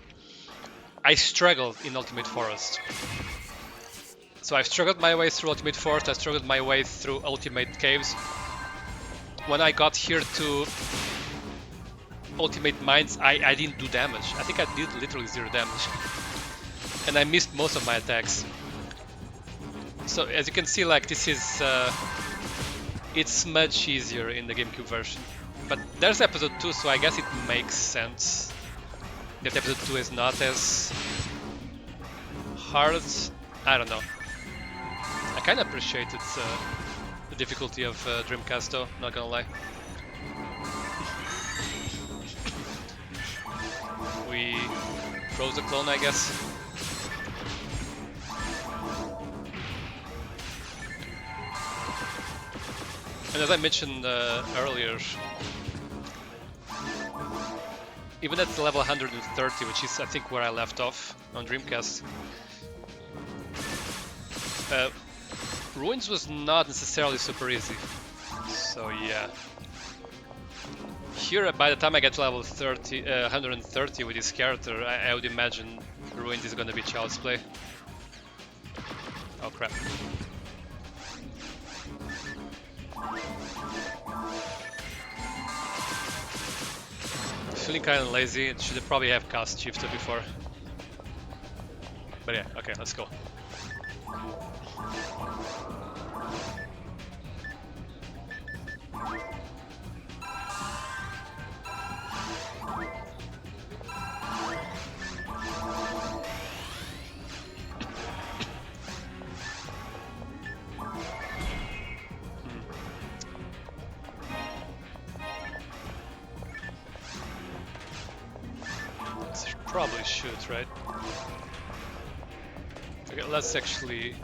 I struggled in Ultimate Forest. So I struggled my way through Ultimate Forest, I struggled my way through Ultimate Caves. When I got here to Ultimate Mines, I didn't do damage. I think I did literally 0 damage. And I missed most of my attacks. So as you can see, like this is it's much easier in the GameCube version. But there's episode 2, so I guess it makes sense that episode 2 is not as hard. I don't know. I kind of appreciated the difficulty of Dreamcast though, not gonna lie. We froze the clone, I guess. And as I mentioned earlier, even at level 130, which is I think where I left off on Dreamcast, Ruins was not necessarily super easy. So yeah. Here, by the time I get to level 130 with this character, I would imagine Ruins is gonna be child's play. Oh crap. feeling kind of lazy. It should probably have cast shifter before. But yeah, okay, let's go. Probably should, right? Okay, let's actually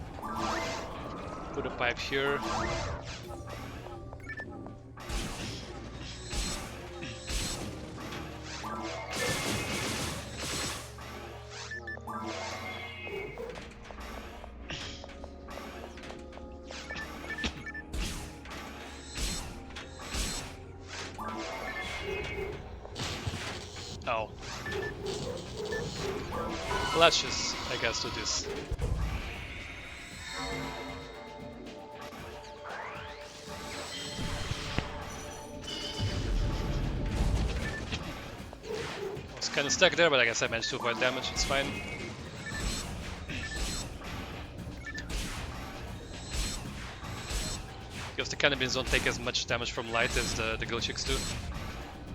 put a pipe here. Oh. Let's just, I guess, do this. I was kind of stuck there, but I guess I managed to avoid damage, it's fine. Because the cannabins don't take as much damage from light as the guild chicks do.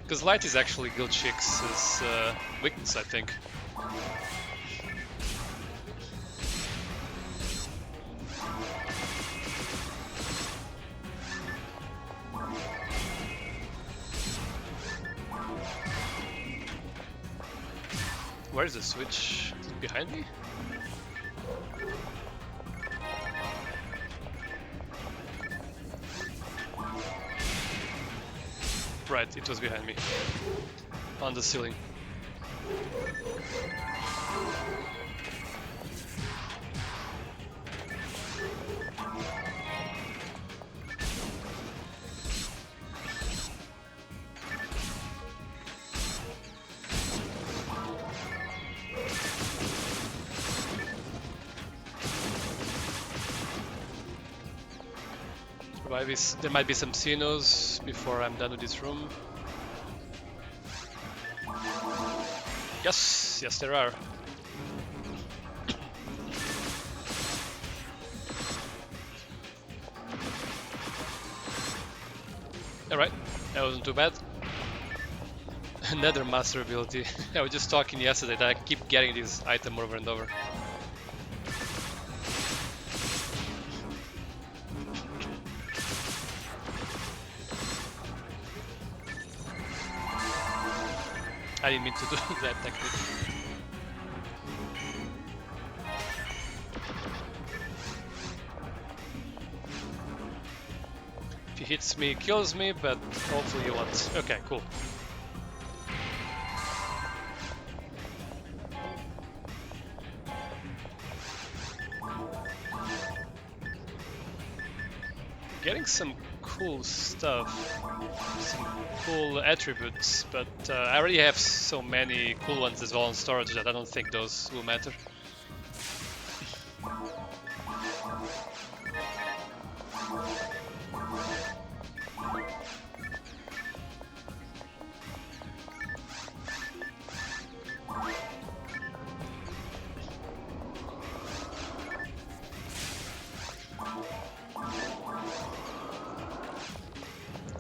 Because light is actually guild chicks' weakness, I think. Where is the switch? Is it behind me? Right, it was behind me. On the ceiling. There might be some Xenos before I'm done with this room. Yes, yes there are. Alright, that wasn't too bad. Another master ability. I was just talking yesterday that I keep getting this item over and over. I didn't mean to do that technique. If he hits me, he kills me, but hopefully he won't. Okay, cool. Getting some cool stuff, some cool attributes, but I already have so many cool ones as well in storage that I don't think those will matter.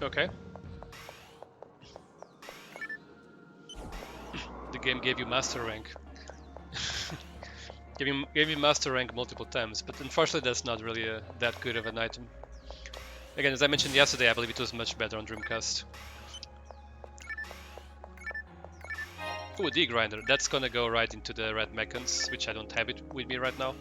Okay. The game gave you master rank. gave you master rank multiple times, but unfortunately that's not really that good of an item. Again, as I mentioned yesterday, I believe it was much better on Dreamcast. Ooh, D-Grinder. That's gonna go right into the red mechans, which I don't have it with me right now.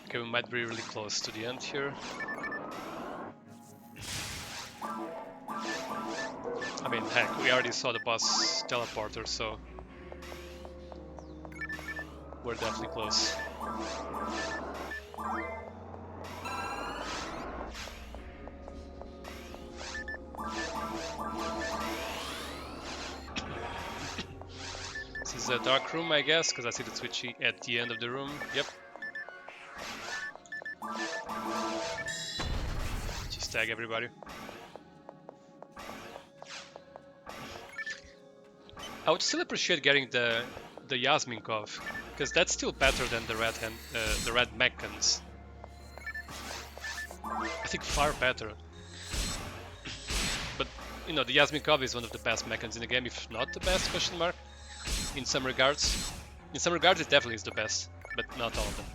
Okay, we might be really close to the end here. I mean, heck, we already saw the boss teleporter, so we're definitely close. is a dark room, I guess, because I see the switchy at the end of the room. Yep. Just tag everybody. I would still appreciate getting the Yasminkov, because that's still better than the red Meccans. I think far better. But you know, the Yasminkov is one of the best Meccans in the game, if not the best, question mark, in some regards. In some regards it definitely is the best, but not all of them.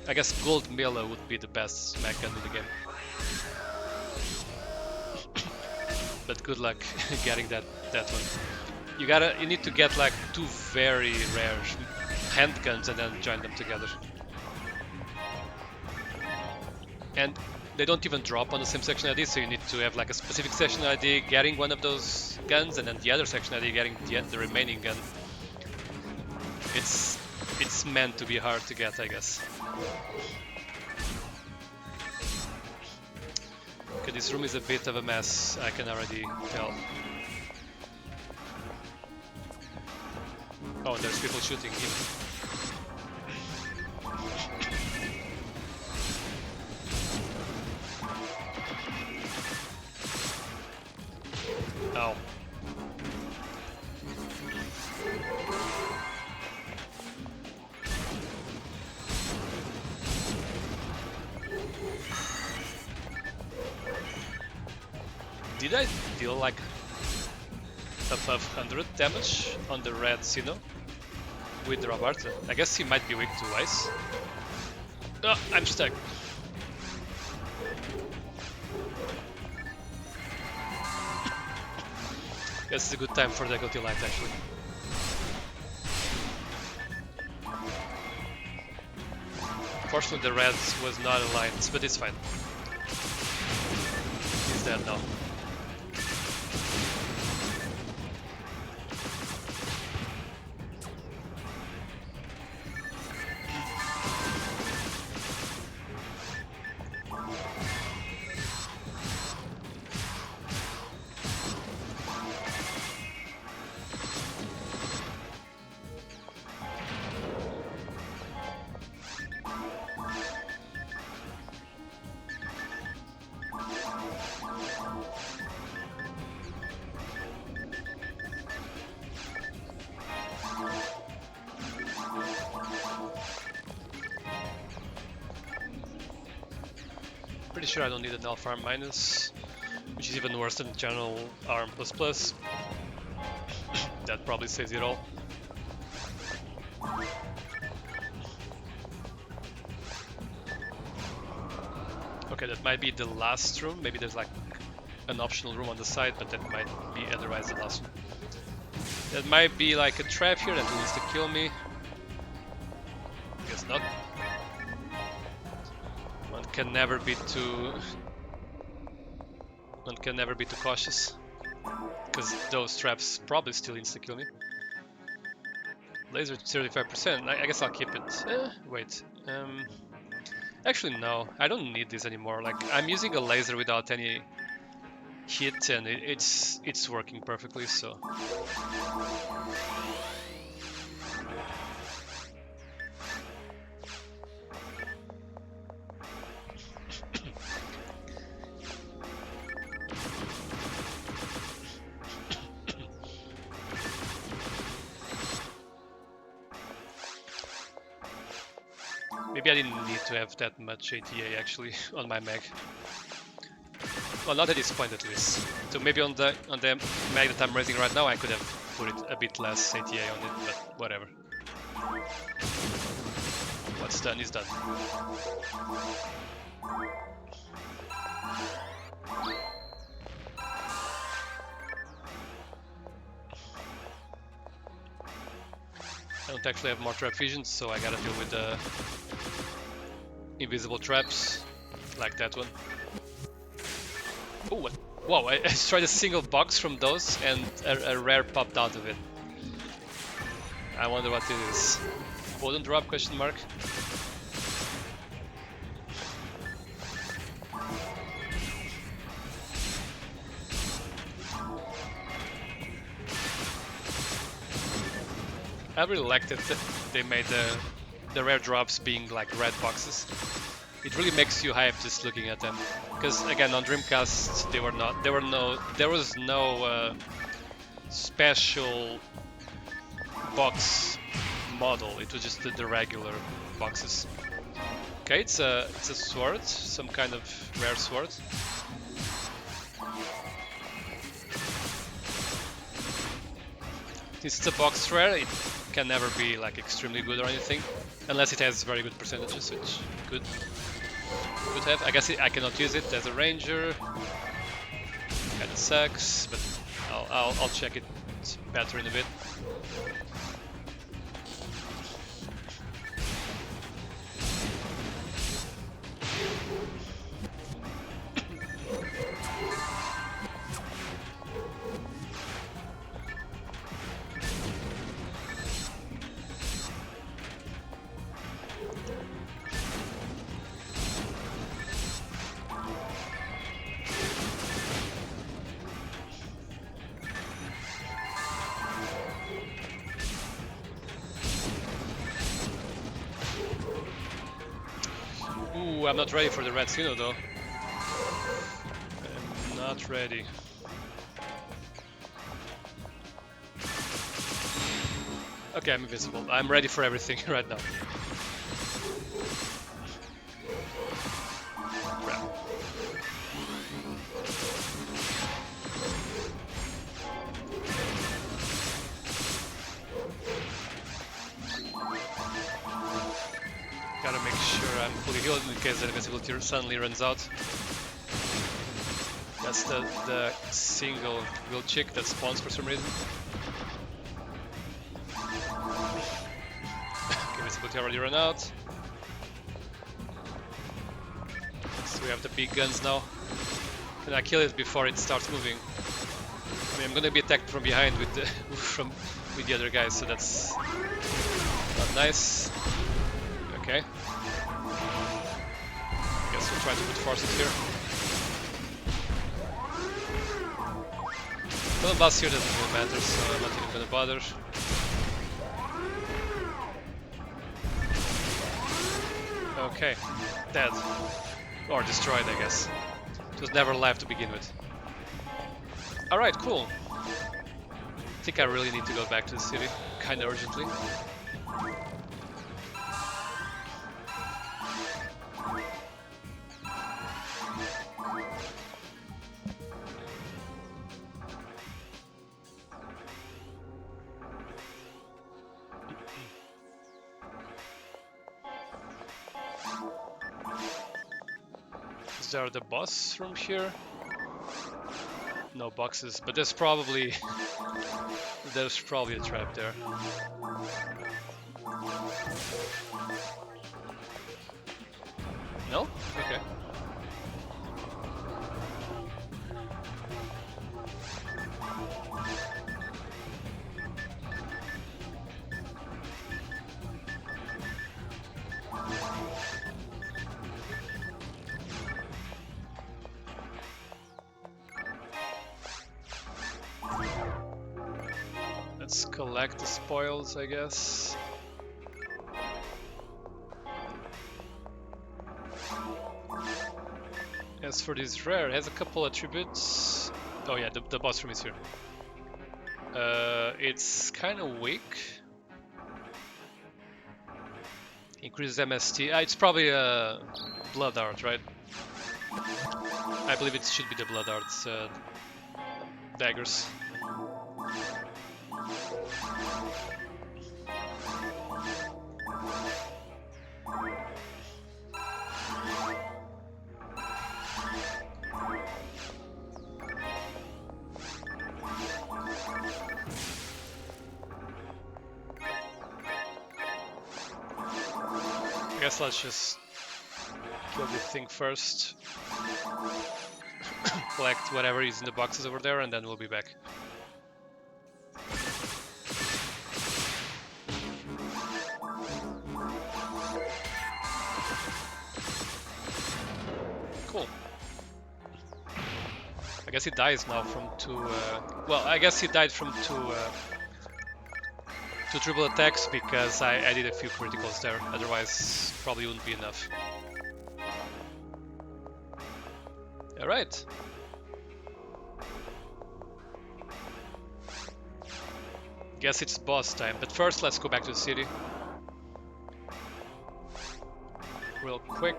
I guess Gold Mila would be the best Meccan in the game. But good luck getting that one. You need to get like 2 very rare handguns and then join them together. And they don't even drop on the same section ID, so you need to have like a specific section ID getting one of those guns, and then the other section ID getting the remaining gun. It's meant to be hard to get, I guess. Okay, this room is a bit of a mess, I can already tell. Oh, and there's people shooting here. Oh. Did I deal like above 100 damage on the red Sino with RAmar? I guess he might be weak to ice. Oh, I'm stuck. Guess it's a good time for the Equality Light, actually. Fortunately, the red was not aligned, but it's fine. He's dead now. Pretty sure I don't need an Alpha Arm minus, which is even worse than general Arm plus plus. That probably says it all. Okay, that might be the last room. Maybe there's like an optional room on the side, but that might be otherwise the last one. That might be like a trap here that needs to kill me. Guess not. One can never be too cautious, because those traps probably still insta-kill me. Laser 35%, I guess I'll keep it. Wait, actually no, I don't need this anymore. Like, I'm using a laser without any hit, and it's working perfectly, so. Maybe I didn't need to have that much ATA actually on my mag. Well, not at this point at least. So maybe on the mag that I'm raising right now I could have put it a bit less ATA on it, but whatever. What's done is done. I don't actually have more trap vision, so I gotta deal with the invisible traps, like that one. Oh, what? Wow, I tried a single box from those and a rare popped out of it. I wonder what it is. Wooden drop, question mark? I really liked that they made the rare drops being like red boxes. It really makes you hype just looking at them. Because again, on Dreamcast, there was no special box model. It was just the regular boxes. Okay, it's a sword, some kind of rare sword. Since it's a box rare, it can never be like extremely good or anything, unless it has very good percentages, which could have. I guess I cannot use it as a ranger. Kinda sucks, but I'll check it better in a bit. Ooh, I'm not ready for the red Sino though. I'm not ready. Okay, I'm invisible. I'm ready for everything right now. Crap. Gotta make sure I'm fully healed in case the invincibility suddenly runs out. That's the single wheel chick that spawns for some reason. Okay, invincibility already run out. So we have the big guns now. Can I kill it before it starts moving? I mean, I'm gonna be attacked from behind with the with the other guys, so that's not nice. Okay. Guess we'll try to put forces here. Well, boss here doesn't really matter, so I'm not even gonna bother. Okay, dead. Or destroyed, I guess. It was never alive to begin with. Alright, cool. I think I really need to go back to the city, kinda urgently. Is there the boss room here? No boxes, but there's probably a trap there. No? Okay. Let's collect the spoils, I guess. As for this rare, it has a couple attributes. Oh yeah, the boss room is here. It's kind of weak. Increases MST. It's probably a blood art, right? I believe it should be the blood arts daggers. I guess let's just kill the thing first. Collect whatever is in the boxes over there, and then we'll be back. Cool. I guess he dies now from two... well, I guess he died from two 2 triple attacks because I did a few criticals there, otherwise probably wouldn't be enough. Alright. Guess it's boss time, but first let's go back to the city. Real quick.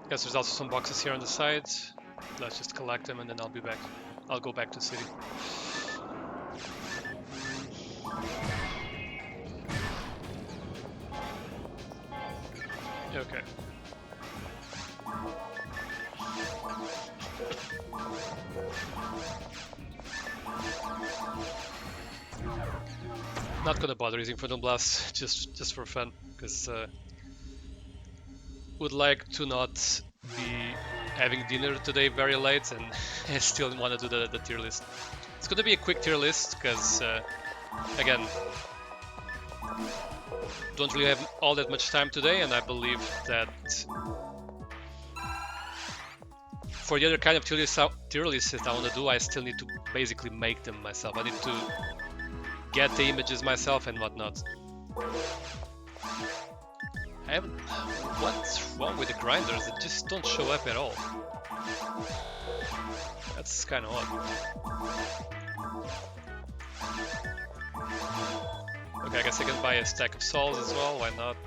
Guess there's also some boxes here on the side. Let's just collect them and then I'll be back. I'll go back to the city. Okay. Not gonna bother using Phantom Blast just for fun, because would like to not be having dinner today very late, and I still want to do the tier list. It's gonna be a quick tier list because again, don't really have all that much time today, and I believe that for the other kind of tier lists that I want to do, I still need to basically make them myself. I need to get the images myself and whatnot. I haven't... What's wrong with the grinders? They just don't show up at all. That's kind of odd. Okay, I guess I can buy a stack of souls as well, why not?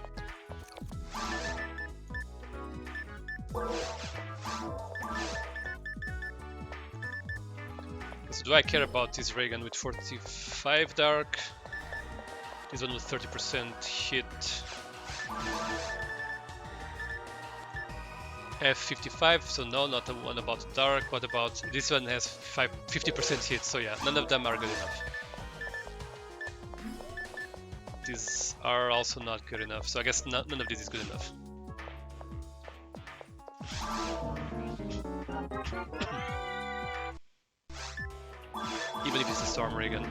So do I care about this ray gun with 45 dark? This one with 30% hit. F55, so no, not the one about dark. What about this one has 50% hit, so yeah, none of them are good enough. These are also not good enough, so I guess none of this is good enough. Even if it's a storm ray gun.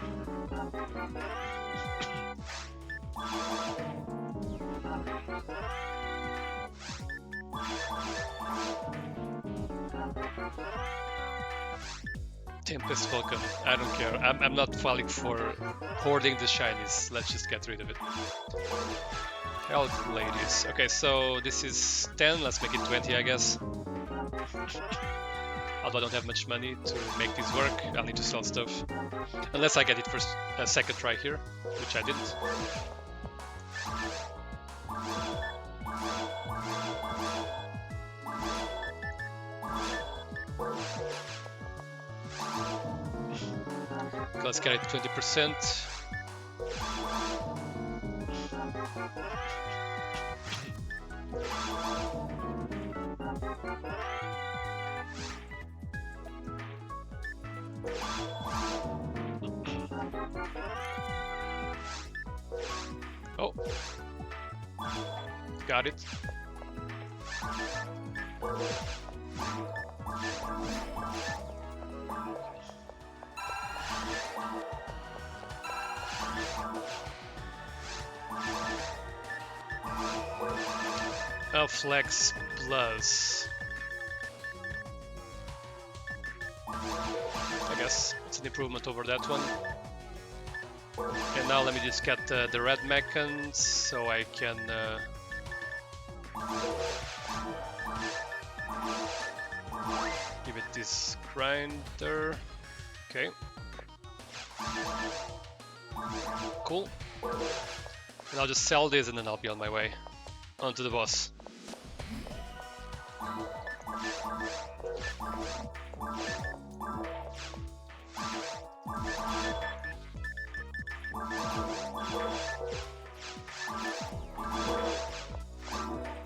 Tempest Falcon, I don't care. I'm not falling for hoarding the shinies. Let's just get rid of it. Health ladies. Okay, so this is 10, let's make it 20, I guess. Although I don't have much money to make this work, I'll need to sell stuff. Unless I get it first, a second try here, which I didn't. Let's get it 20%. Oh, got it. Flex Plus. I guess it's an improvement over that one. And now let me just get the red mechans so I can give it this grinder. Okay. Cool. And I'll just sell this and then I'll be on my way onto the boss.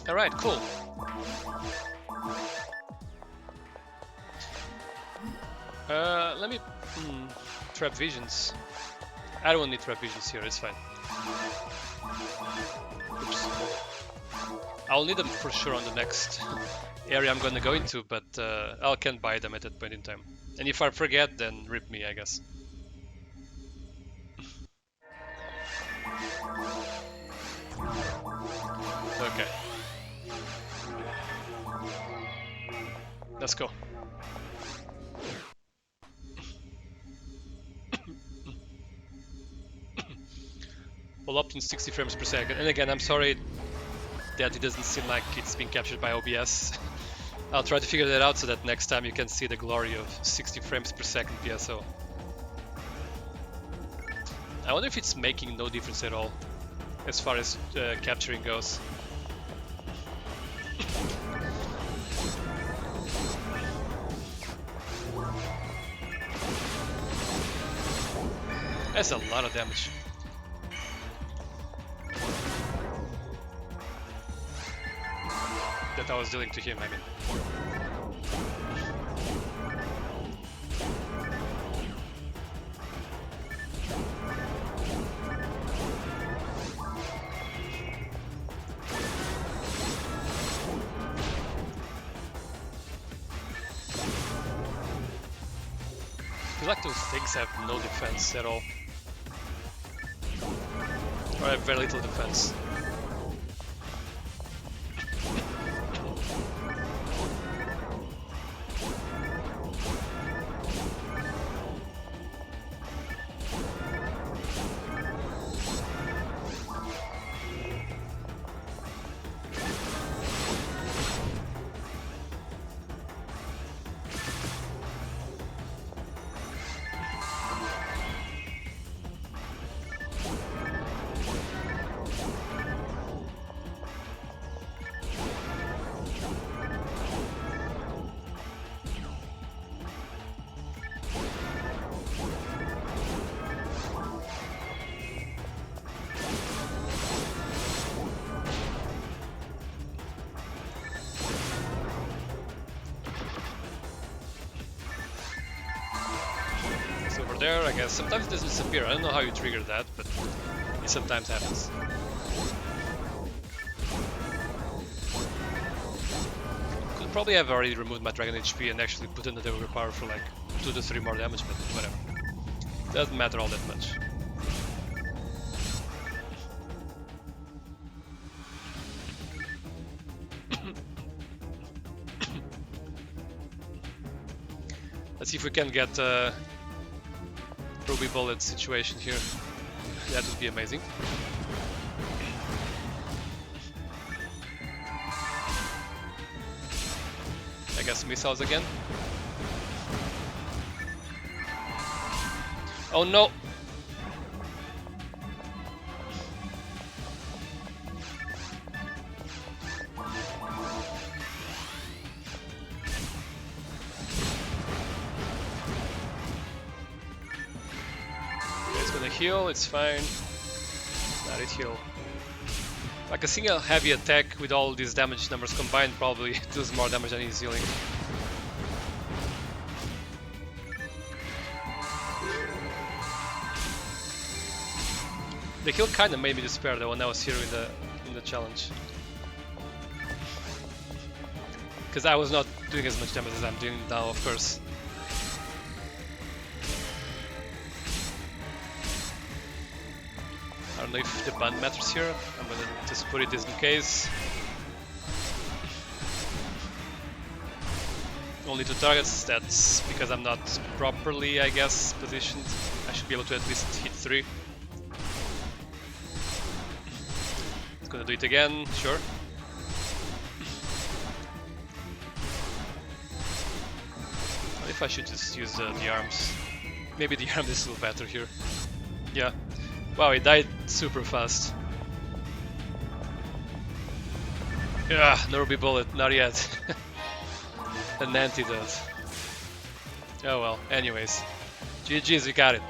Alright, cool. Let me... trap visions. I don't need trap visions here, it's fine. Oops. I'll need them for sure on the next area I'm gonna go into, but I can buy them at that point in time. And if I forget, then rip me, I guess. Okay. Let's go. Well, up to 60 frames per second. And again, I'm sorry that it doesn't seem like it's being captured by OBS. I'll try to figure that out so that next time you can see the glory of 60 frames per second PSO. I wonder if it's making no difference at all as far as capturing goes. That's a lot of damage. That I was dealing to him, I mean. I feel like those things have no defense at all. Or have very little defense. There, I guess. Sometimes it doesn't disappear. I don't know how you trigger that, but it sometimes happens. Could probably have already removed my dragon HP and actually put in the overpower for like 2 to 3 more damage, but whatever. Doesn't matter all that much. Let's see if we can get Ruby Bullet situation here. That would be amazing. I guess missiles again. Oh no! Heal, it's fine. Let it heal. Like a single heavy attack with all these damage numbers combined probably does more damage than he's healing. The heal kinda made me despair though when I was here in the challenge. Because I was not doing as much damage as I'm doing now, of course. I don't know if the band matters here. I'm gonna just put it just in case. Only 2 targets, that's because I'm not properly, I guess, positioned. I should be able to at least hit 3. It's gonna do it again, sure. What if I should just use the arms? Maybe the arm is a little better here. Yeah. Wow, he died super fast. Ah, no Ruby Bullet, not yet. An antidote. Oh well, anyways. GG's, we got it.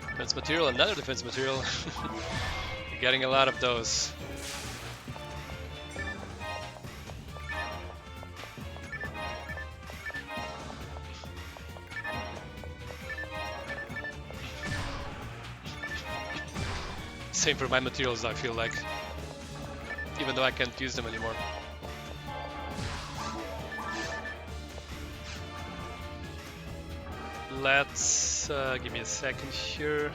Defense material, another defense material. You're getting a lot of those. Same for my materials, I feel like. Even though I can't use them anymore. Let's give me a second here.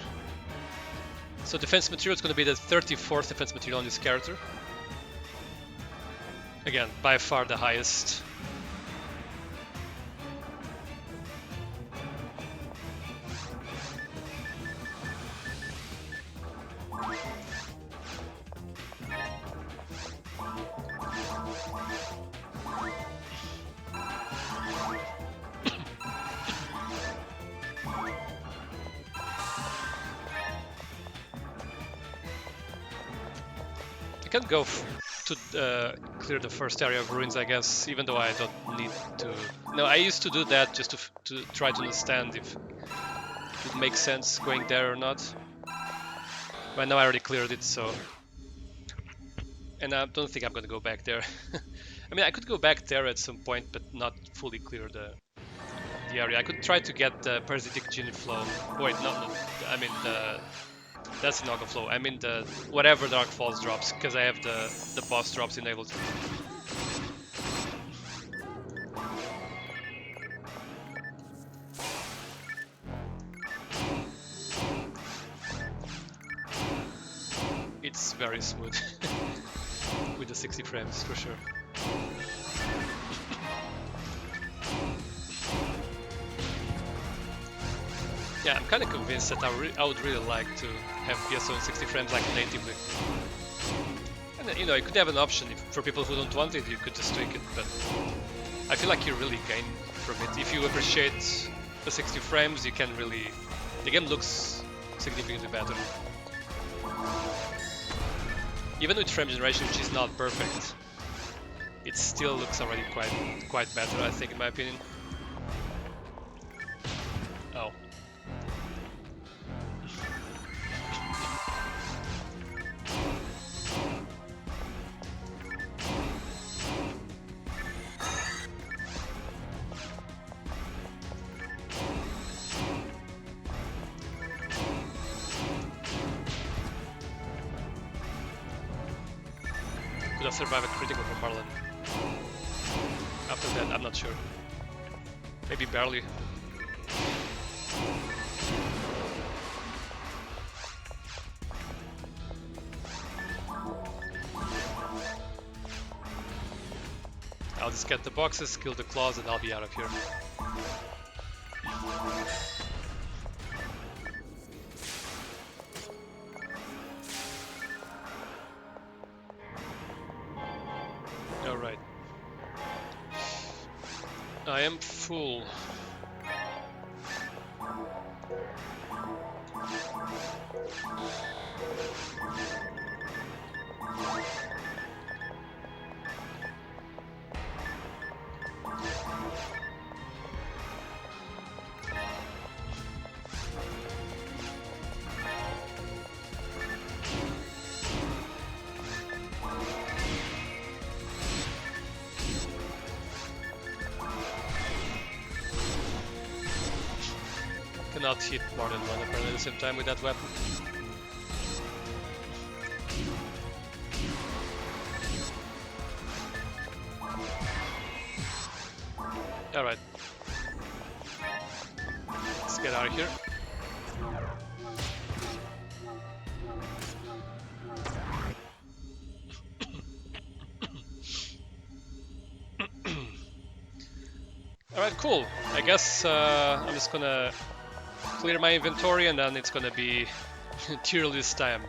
So defense material is going to be the 34th defense material on this character. Again, by far the highest. I can go to clear the first area of ruins, I guess, even though I don't need to. No, I used to do that just to try to understand if it makes sense going there or not. But now I already cleared it, so. And I don't think I'm gonna go back there. I mean, I could go back there at some point, but not fully clear the area. I could try to get the parasitic gene flow. Wait, no, I mean that's the Naga flow. I mean the whatever Dark Falls drops, because I have the boss drops enabled. It's very smooth with the 60 frames for sure. Yeah, I'm kind of convinced that I would really like to have PSO in 60 frames like natively. And you know, you could have an option for people who don't want it, you could just tweak it, but I feel like you really gain from it. If you appreciate the 60 frames, you can really... The game looks significantly better. Even with frame generation, which is not perfect, it still looks already quite better, I think, in my opinion. Oh. Could have survived a critical from Marlon. After that, I'm not sure. Maybe barely. I'll just get the boxes, kill the claws, and I'll be out of here. Alright. I am full. Cannot hit more than one apparently at the same time with that weapon. Alright. Let's get out of here. Alright, cool. I guess I'm just gonna clear my inventory and then it's gonna be tier list time.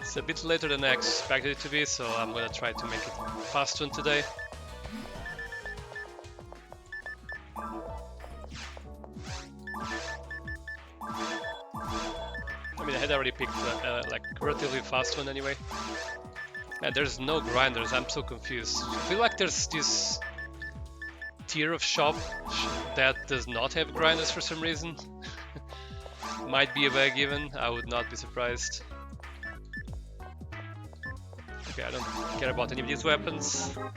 It's a bit later than I expected it to be, so I'm gonna try to make it a fast one today. I mean, I had already picked like relatively fast one anyway. And there's no grinders, I'm so confused. I feel like there's this tier of shop that does not have grinders for some reason. Might be a bug even, I would not be surprised. Okay, I don't care about any of these weapons. So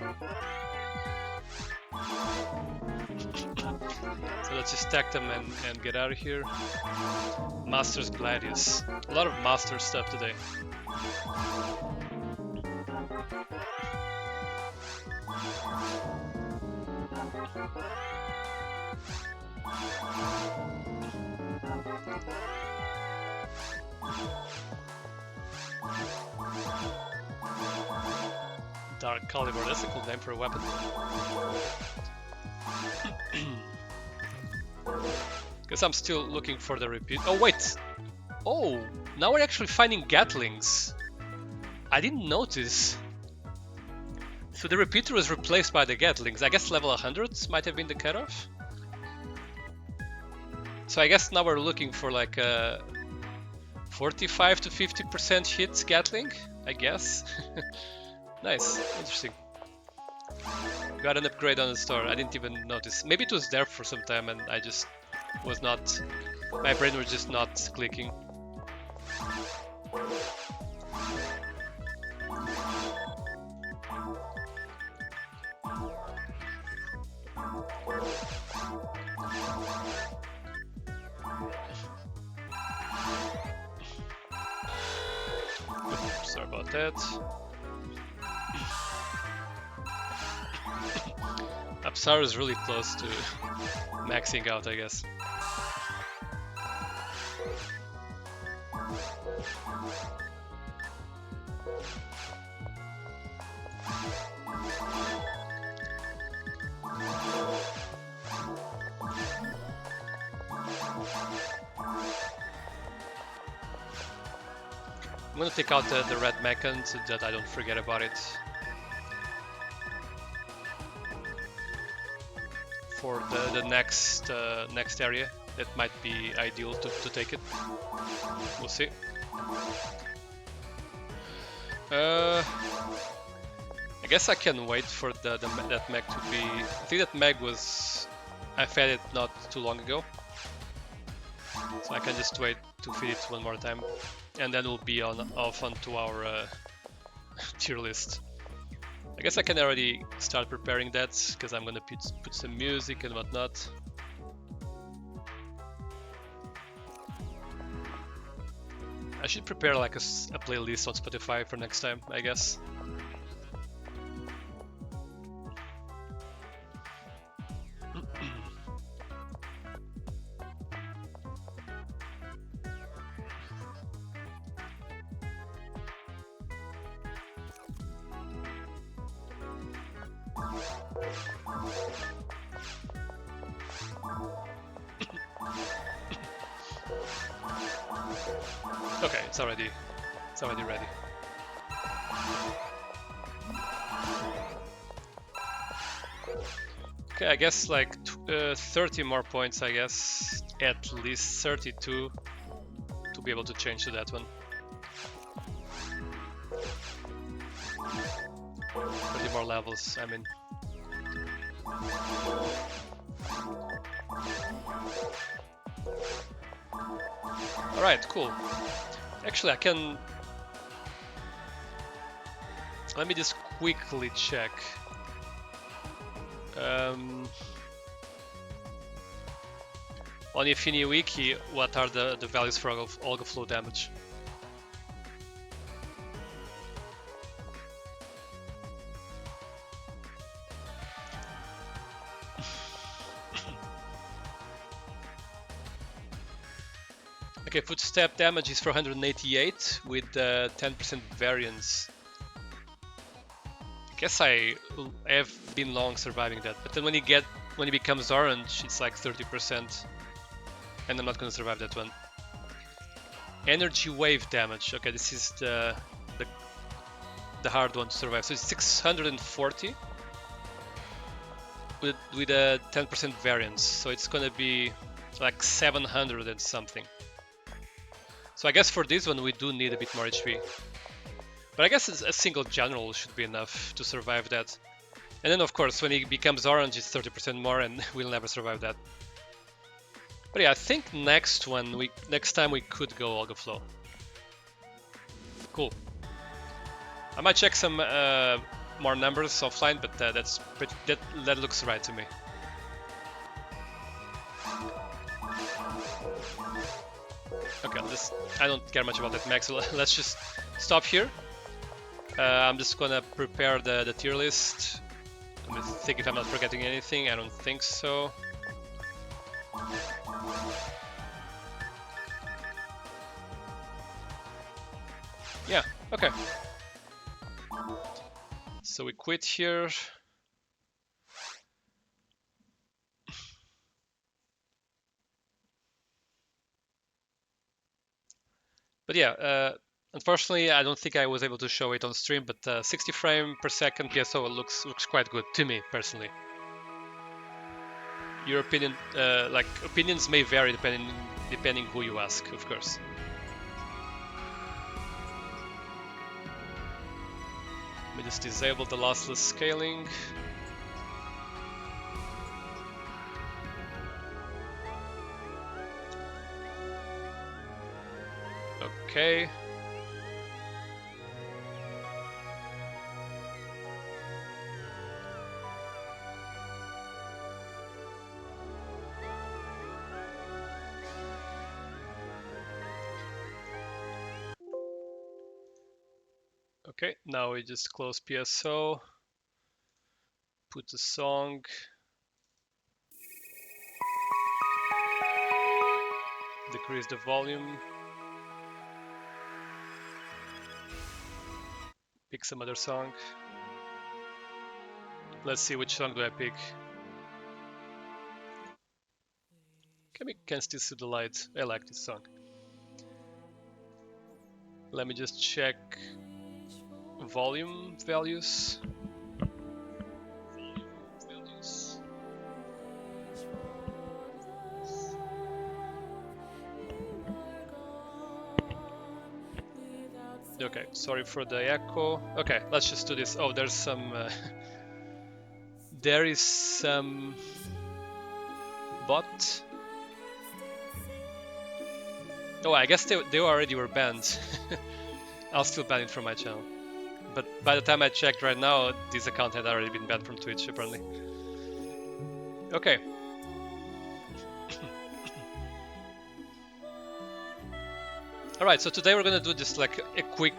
let's just stack them and get out of here. Master's Gladius. A lot of master stuff today. Dark Caliber, that's a cool name for a weapon. Because I'm still looking for the repeat. Oh, wait! Oh, now we're actually finding Gatlings. I didn't notice. So the repeater was replaced by the Gatlings. I guess level 100 might have been the cutoff. So I guess now we're looking for like a 45 to 50% hit Gatling, I guess. Nice, interesting. Got an upgrade on the store, I didn't even notice. Maybe it was there for some time and I just was not... My brain was just not clicking. Oops, sorry about that. Apsara is really close to maxing out, I guess. I'm gonna take out the red mechan so that I don't forget about it. For the next next area, that might be ideal to take it. We'll see. I guess I can wait for that mech to be... I think that mech was... I fed it not too long ago. So I can just wait to feed it one more time. And then we'll be off onto our tier list. I guess I can already start preparing that, because I'm gonna put some music and whatnot. I should prepare like a playlist on Spotify for next time, I guess. Okay, it's already ready. Okay, I guess like 30 more points, I guess, at least 32 to be able to change to that one. 30 more levels, I mean. Alright, cool. Actually, I can... Let me just quickly check. On Infini Wiki, what are the values for Olga flow damage? Okay, footstep damage is 488 with 10% variance. I guess I have been long surviving that, but then when it becomes orange, it's like 30%, and I'm not gonna survive that one. Energy wave damage. Okay, this is the hard one to survive. So it's 640 with a 10% variance. So it's gonna be like 700 and something. So I guess for this one we do need a bit more HP. But I guess a single general should be enough to survive that. And then of course when it becomes orange it's 30% more and we'll never survive that. But yeah, I think next time we could go Olga Flow. Cool. I might check some more numbers offline, but that looks right to me. Okay, I don't care much about that max, so let's just stop here. I'm just gonna prepare the tier list. Let me think if I'm not forgetting anything. I don't think so. Yeah, okay. So we quit here. But yeah, unfortunately, I don't think I was able to show it on stream, but 60 frame per second PSO looks quite good to me personally. Your opinion, like opinions may vary depending who you ask, of course. Let me just disable the lossless scaling. Okay. Okay, now we just close PSO, put the song, decrease the volume, pick some other song. Let's see, which song do I pick? Can still see the light. I like this song. Let me just check volume values. Okay, sorry for the echo. Okay, let's just do this. Oh, there's some... there is some... bot. Oh, I guess they already were banned. I'll still ban it from my channel. But by the time I checked right now, this account had already been banned from Twitch, apparently. Okay. Alright, so today we're gonna do just like a quick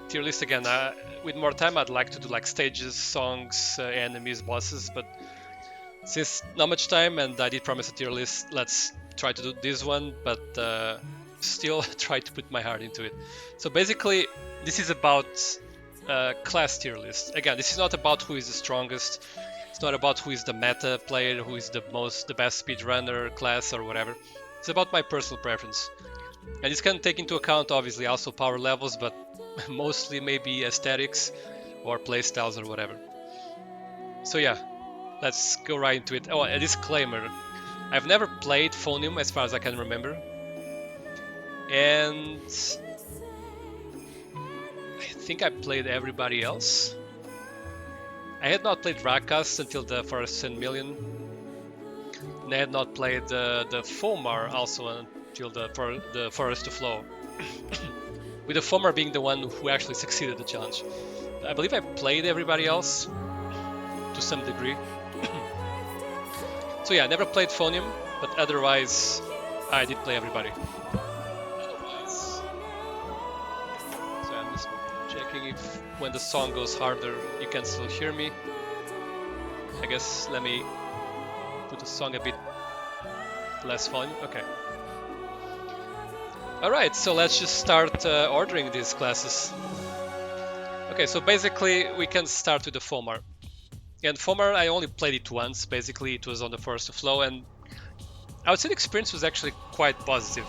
tier list again. With more time, I'd like to do like stages, songs, enemies, bosses, but since not much time and I did promise a tier list, let's try to do this one, but still try to put my heart into it. So basically, this is about class tier list. Again, this is not about who is the strongest. It's not about who is the meta player, who is the best speedrunner class or whatever. It's about my personal preference. And this can take into account obviously also power levels, but mostly maybe aesthetics or playstyles or whatever. So yeah, let's go right into it. Oh, a disclaimer. I've never played Phonium as far as I can remember. And I think I played everybody else. I had not played Rakas until the first 10 million. And I had not played the Fomar also until the Forest to Flow. With the Fomar being the one who actually succeeded the challenge. I believe I played everybody else to some degree. So yeah, I never played Phonium, but otherwise I did play everybody. So I'm just checking if when the song goes harder you can still hear me. I guess let me put the song a bit less volume. Okay. Alright, so let's just start ordering these classes. Okay, so basically we can start with the Fomar. And Fomar, I only played it once, basically it was on the Forest to Flow, and I would say the experience was actually quite positive.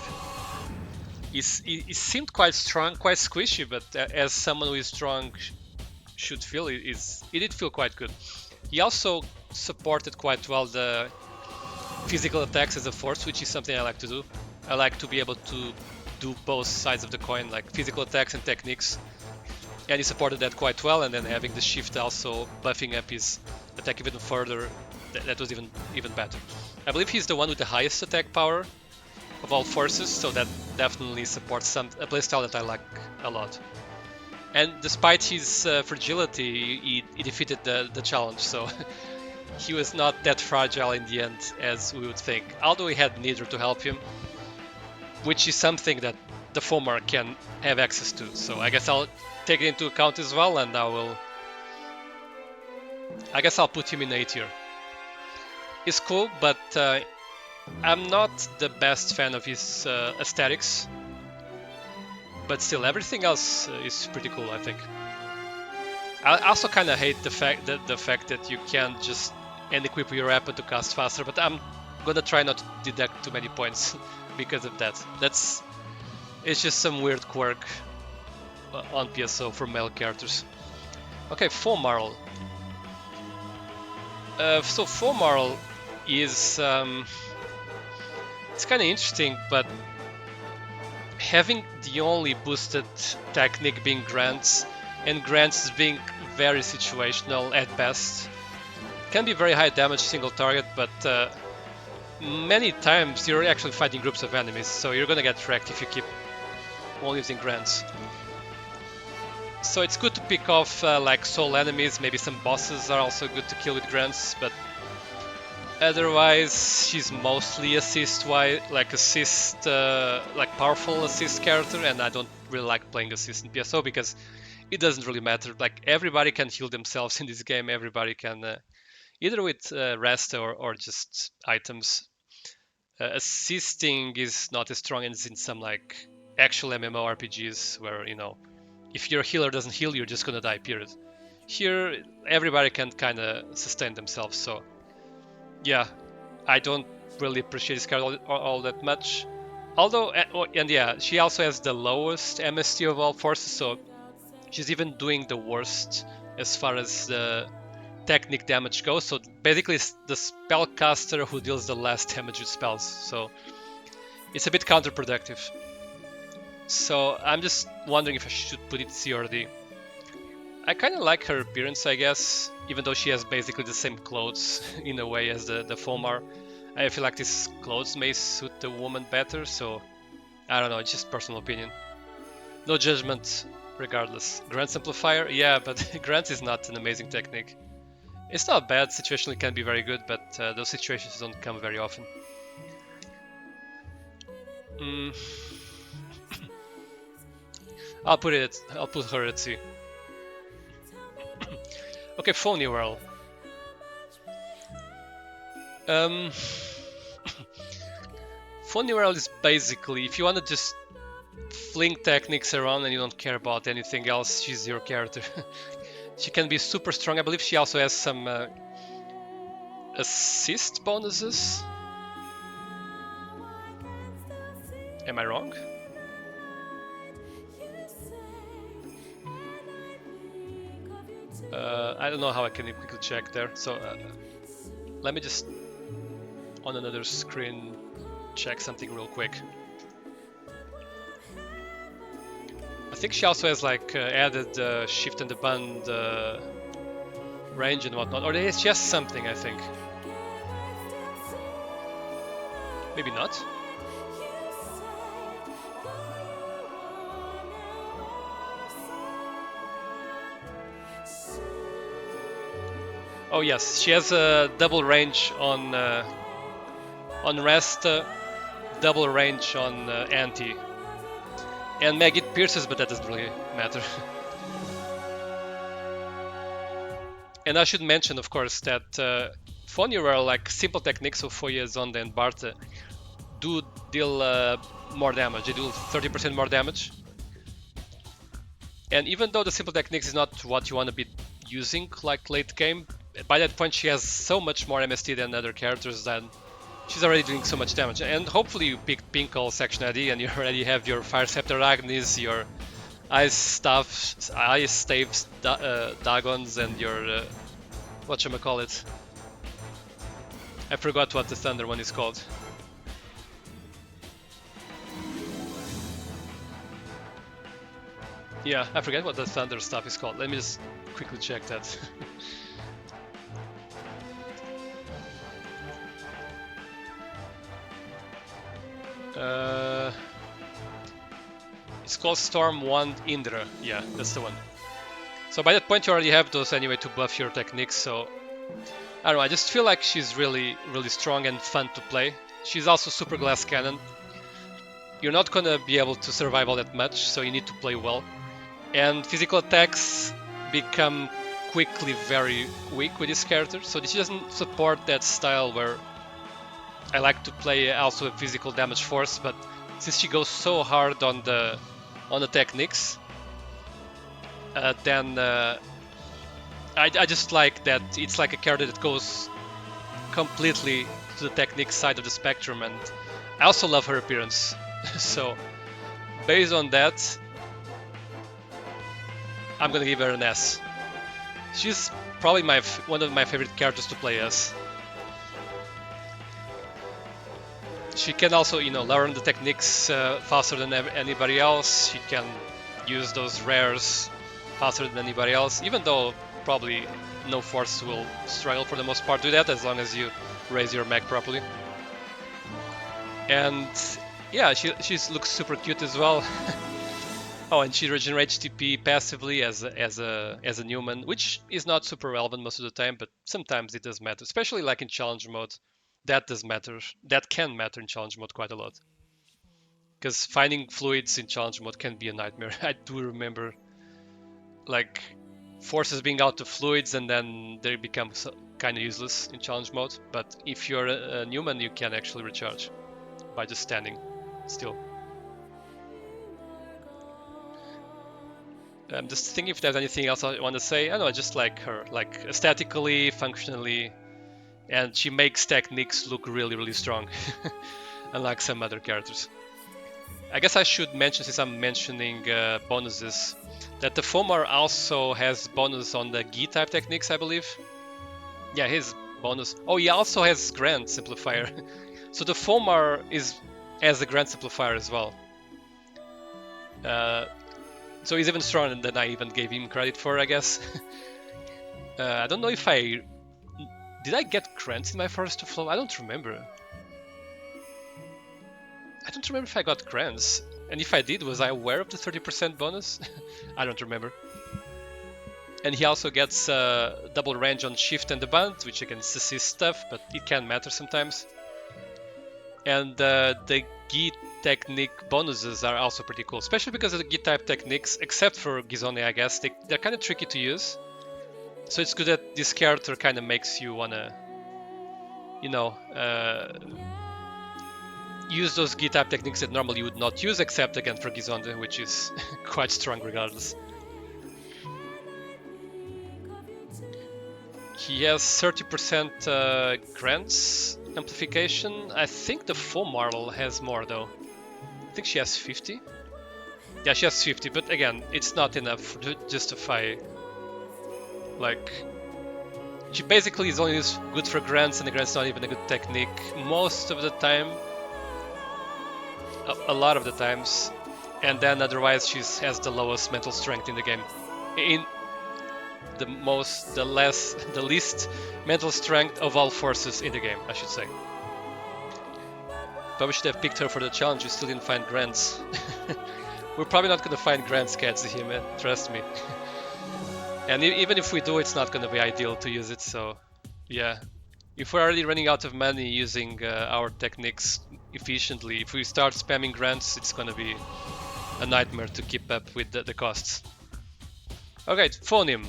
He seemed quite strong, quite squishy, but as someone who is strong should feel, it did feel quite good. He also supported quite well the physical attacks as a force, which is something I like to do. I like to be able to do both sides of the coin, like physical attacks and techniques. And he supported that quite well, and then having the shift also buffing up his attack even further, that was even better. I believe he's the one with the highest attack power of all forces, so that definitely supports a playstyle that I like a lot. And despite his fragility, he defeated the challenge, so he was not that fragile in the end as we would think, although he had Nidra to help him, which is something that the Fomar can have access to, so I guess I'll take it into account as well, and I guess I'll put him in A tier. He's cool, but I'm not the best fan of his aesthetics, but still everything else is pretty cool, I think. I also kind of hate the fact that you can't just equip your weapon to cast faster, but I'm gonna try not to deduct too many points because of that. It's just some weird quirk on PSO for male characters. Okay, Fomarl. So Fomarl is it's kind of interesting, but having the only boosted technique being grants, and grants being very situational at best, can be very high damage single target, but many times you're actually fighting groups of enemies, so you're gonna get wrecked if you keep only using grants. So it's good to pick off like soul enemies, maybe some bosses are also good to kill with grants, but otherwise she's mostly like powerful assist character, and I don't really like playing assist in PSO because it doesn't really matter. Like everybody can heal themselves in this game, everybody can either with rest or just items. Assisting is not as strong as in some like actual MMORPGs where, you know, if your healer doesn't heal, you're just gonna die, period. Here, everybody can kind of sustain themselves, so yeah, I don't really appreciate this card all that much. Although, and yeah, she also has the lowest MST of all forces, so she's even doing the worst as far as the technique damage goes. So basically, it's the spellcaster who deals the less damage with spells, so it's a bit counterproductive. So I'm just wondering if I should put it C or D. I kind of like her appearance, I guess, even though she has basically the same clothes in a way as the Fomar. I feel like these clothes may suit the woman better, so I don't know, it's just personal opinion. No judgment, regardless. Grant Simplifier? Yeah, but Grant is not an amazing technique. It's not bad, situationally can be very good, but those situations don't come very often. I'll put her at C. Okay, Phony World. Phony World is basically, if you want to just fling techniques around and you don't care about anything else, she's your character. She can be super strong. I believe she also has some assist bonuses. Am I wrong? I don't know how I can quickly check there. So let me just on another screen check something real quick. I think she also has like added shift and the band range and whatnot, or it's just something, I think. Maybe not. Oh yes, she has a double range on rest, double range on anti, and Maggot pierces, but that doesn't really matter. And I should mention, of course, that Fonira, like simple techniques of Foya, Zonda, and Barta, do deal more damage. They do 30% more damage. And even though the simple techniques is not what you want to be using like late game, by that point she has so much more MST than other characters that she's already doing so much damage. And hopefully you picked Pinkle Section ID and you already have your Fire Scepter Agnes, your Ice Staves, Dagons, and your whatchamacallit. I forgot what the Thunder one is called. Yeah, I forget what the Thunder stuff is called. Let me just quickly check that. It's called Storm Wand Indra. Yeah, that's the one. So by that point you already have those anyway to buff your techniques, so I don't know, I just feel like she's really strong and fun to play. She's also super glass cannon. You're not gonna be able to survive all that much, so you need to play well. And physical attacks become quickly very weak with this character, so she doesn't support that style where I like to play also a physical damage force, but since she goes so hard on the techniques, then I just like that it's like a character that goes completely to the technique side of the spectrum, and I also love her appearance. So based on that, I'm gonna give her an S. She's probably one of my favorite characters to play as. She can also, learn the techniques faster than anybody else. She can use those rares faster than anybody else, even though probably no force will struggle for the most part to do that as long as you raise your mech properly. And yeah, she looks super cute as well. Oh, and she regenerates TP passively as a human, which is not super relevant most of the time, but sometimes it does matter, especially like in challenge mode. That does matter. That can matter in challenge mode quite a lot. Because finding fluids in challenge mode can be a nightmare. I do remember like forces being out of fluids and then they become kind of useless in challenge mode. But if you're a human, you can actually recharge by just standing still. I'm just thinking if there's anything else I want to say. I don't know, I just like her, like aesthetically, functionally, and she makes techniques look really, really strong, unlike some other characters. I guess I should mention, since I'm mentioning bonuses, that the Fomar also has bonus on the Gi type techniques, I believe. Yeah, his bonus. Oh, he also has Grand Simplifier. So the Fomar has a Grand Simplifier as well. So he's even stronger than I even gave him credit for, I guess. I don't know if did I get grants in my first flow? I don't remember. I don't remember if I got grants. And if I did, was I aware of the 30% bonus? I don't remember. And he also gets double range on shift and the band, which against assist stuff, but it can matter sometimes. And the Gi technique bonuses are also pretty cool, especially because of the Gi type techniques, except for Gizone, I guess. They're kind of tricky to use. So it's good that this character kind of makes you wanna, use those Gi type techniques that normally you would not use, except again for Gizonde, which is quite strong regardless. He has 30% grants amplification. I think the Fomarl has more though. I think she has 50. Yeah, she has 50, but again, it's not enough to justify. Like, she basically is only good for grants, and the grant's not even a good technique most of the time. A lot of the times, and then otherwise she has the lowest mental strength in the game. In the least mental strength of all forces in the game, I should say. Probably should have picked her for the challenge. We still didn't find grants. We're probably not gonna find grants, cats here, man. Trust me. And even if we do, it's not gonna be ideal to use it. So, yeah. If we're already running out of money using our techniques efficiently, if we start spamming grants, it's gonna be a nightmare to keep up with the costs. Okay, phoneme.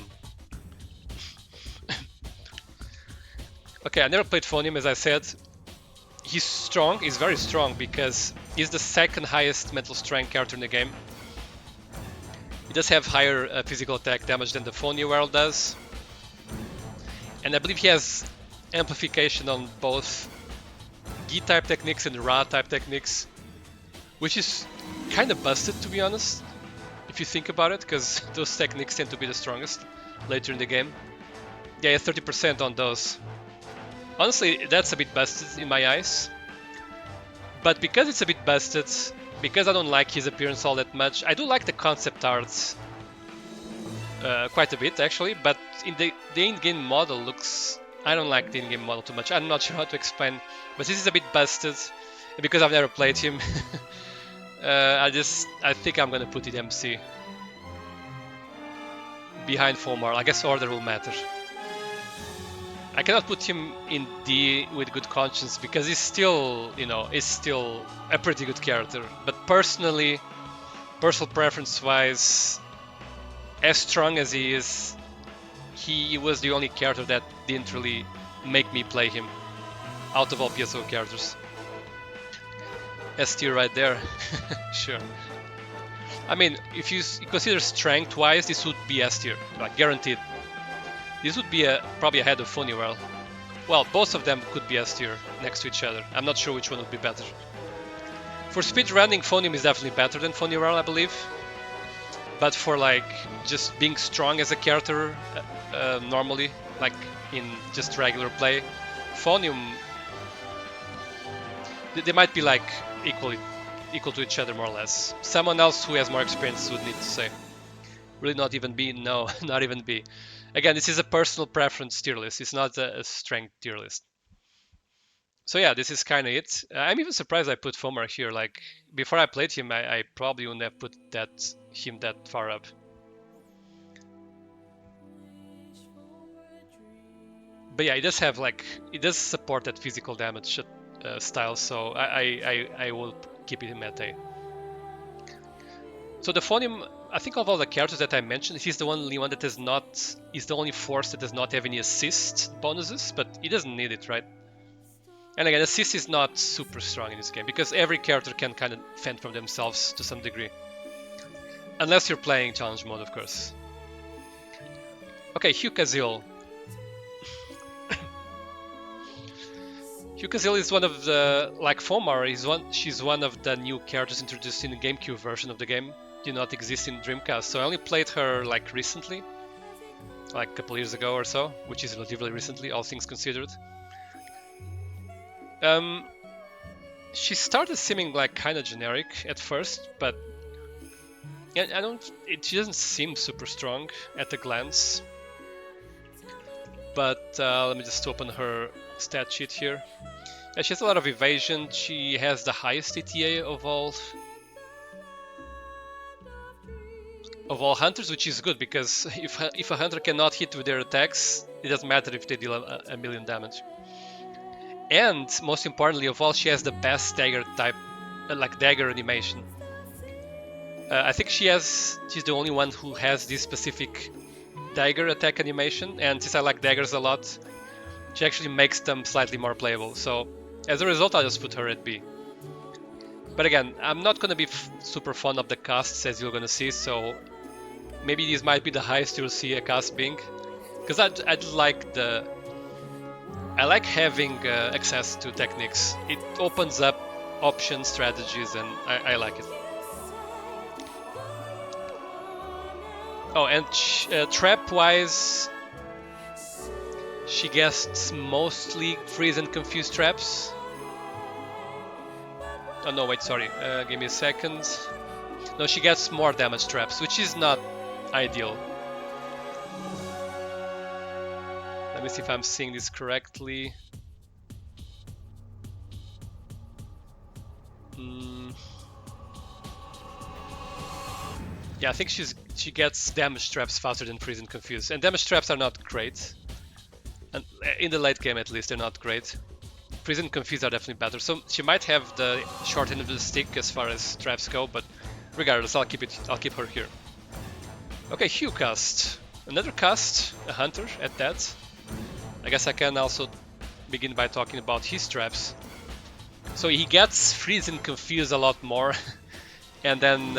Okay, I never played phoneme, as I said. He's strong, he's very strong, because he's the second highest mental strength character in the game. He does have higher physical attack damage than the Phony World does. And I believe he has amplification on both Gi type techniques and Ra type techniques, which is kind of busted, to be honest, if you think about it, because those techniques tend to be the strongest later in the game. Yeah, 30% on those. Honestly, that's a bit busted in my eyes. But because it's a bit busted, because I don't like his appearance all that much, I do like the concept art quite a bit actually, but in the in-game model looks... I don't like the in-game model too much. I'm not sure how to explain, but this is a bit busted, and because I've never played him, I think I'm gonna put it MC. Behind Fomar. I guess order will matter. I cannot put him in D with good conscience because he's still, is still a pretty good character. But personally, personal preference-wise, as strong as he is, he was the only character that didn't really make me play him out of all PSO characters. S tier right there, sure. I mean, if you consider strength-wise, this would be S tier, like guaranteed. This would be probably ahead of Funnyworld. Well, both of them could be S tier next to each other. I'm not sure which one would be better. For speedrunning, Phonium is definitely better than Funnyworld, I believe. But for like just being strong as a character normally, like in just regular play, Phonium, they might be like equal to each other more or less. Someone else who has more experience would need to say. Really not even B? No, not even B. Again, this is a personal preference tier list. It's not a strength tier list. So yeah, this is kind of it. I'm even surprised I put Fomar here. Like, before I played him, I probably wouldn't have put him that far up. But yeah, it does support that physical damage style, so I will keep it in meta. So the Phonium, I think of all the characters that I mentioned, he's the only one that is the only force that does not have any assist bonuses, but he doesn't need it, right? And again, assist is not super strong in this game, because every character can kind of fend from themselves to some degree. Unless you're playing challenge mode, of course. Okay, Hugh Kazil. Hugh Kazil is one of the, like Fomar, she's one of the new characters introduced in the GameCube version of the game. Did not exist in Dreamcast, so I only played her like recently, like a couple years ago or so, which is relatively recently, all things considered. She started seeming like kind of generic at first, but she doesn't seem super strong at a glance. But let me just open her stat sheet here. Yeah, she has a lot of evasion. She has the highest ETA of all hunters, which is good, because if a hunter cannot hit with their attacks, it doesn't matter if they deal a million damage. And most importantly of all, she has the best dagger type, like dagger animation. I think she's the only one who has this specific dagger attack animation, and since I like daggers a lot, she actually makes them slightly more playable. So as a result, I'll just put her at B. But again, I'm not going to be super fond of the casts, as you're going to see, so maybe this might be the highest you'll see a cast being, because I like having access to techniques. It opens up options, strategies, and I like it. Oh, and trap-wise, she gets mostly freeze and confuse traps. Oh no, wait, sorry. Give me a second. No, she gets more damage traps, which is not ideal. Let me see if I'm seeing this correctly. Yeah, I think she gets damage traps faster than freeze and confuse, and damage traps are not great. And in the late game, at least, they're not great. Freeze and confuse are definitely better. So she might have the short end of the stick as far as traps go, but regardless, I'll keep her here. Okay, Hugh cast. Another cast, a hunter at that. I guess I can also begin by talking about his traps. So he gets freeze and confuse a lot more, and then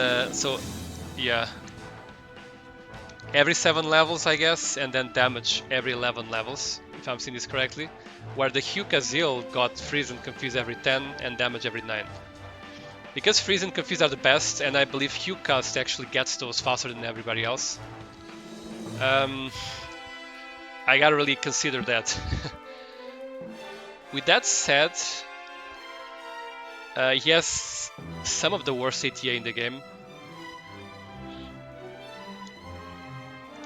yeah, every 7 levels, I guess, and then damage every 11 levels, if I'm seeing this correctly. Where the Hugh Kazil got freeze and confuse every 10 and damage every 9. Because freeze and confuse are the best, and I believe Hugh cast actually gets those faster than everybody else, I gotta really consider that. With that said, he has some of the worst ATA in the game,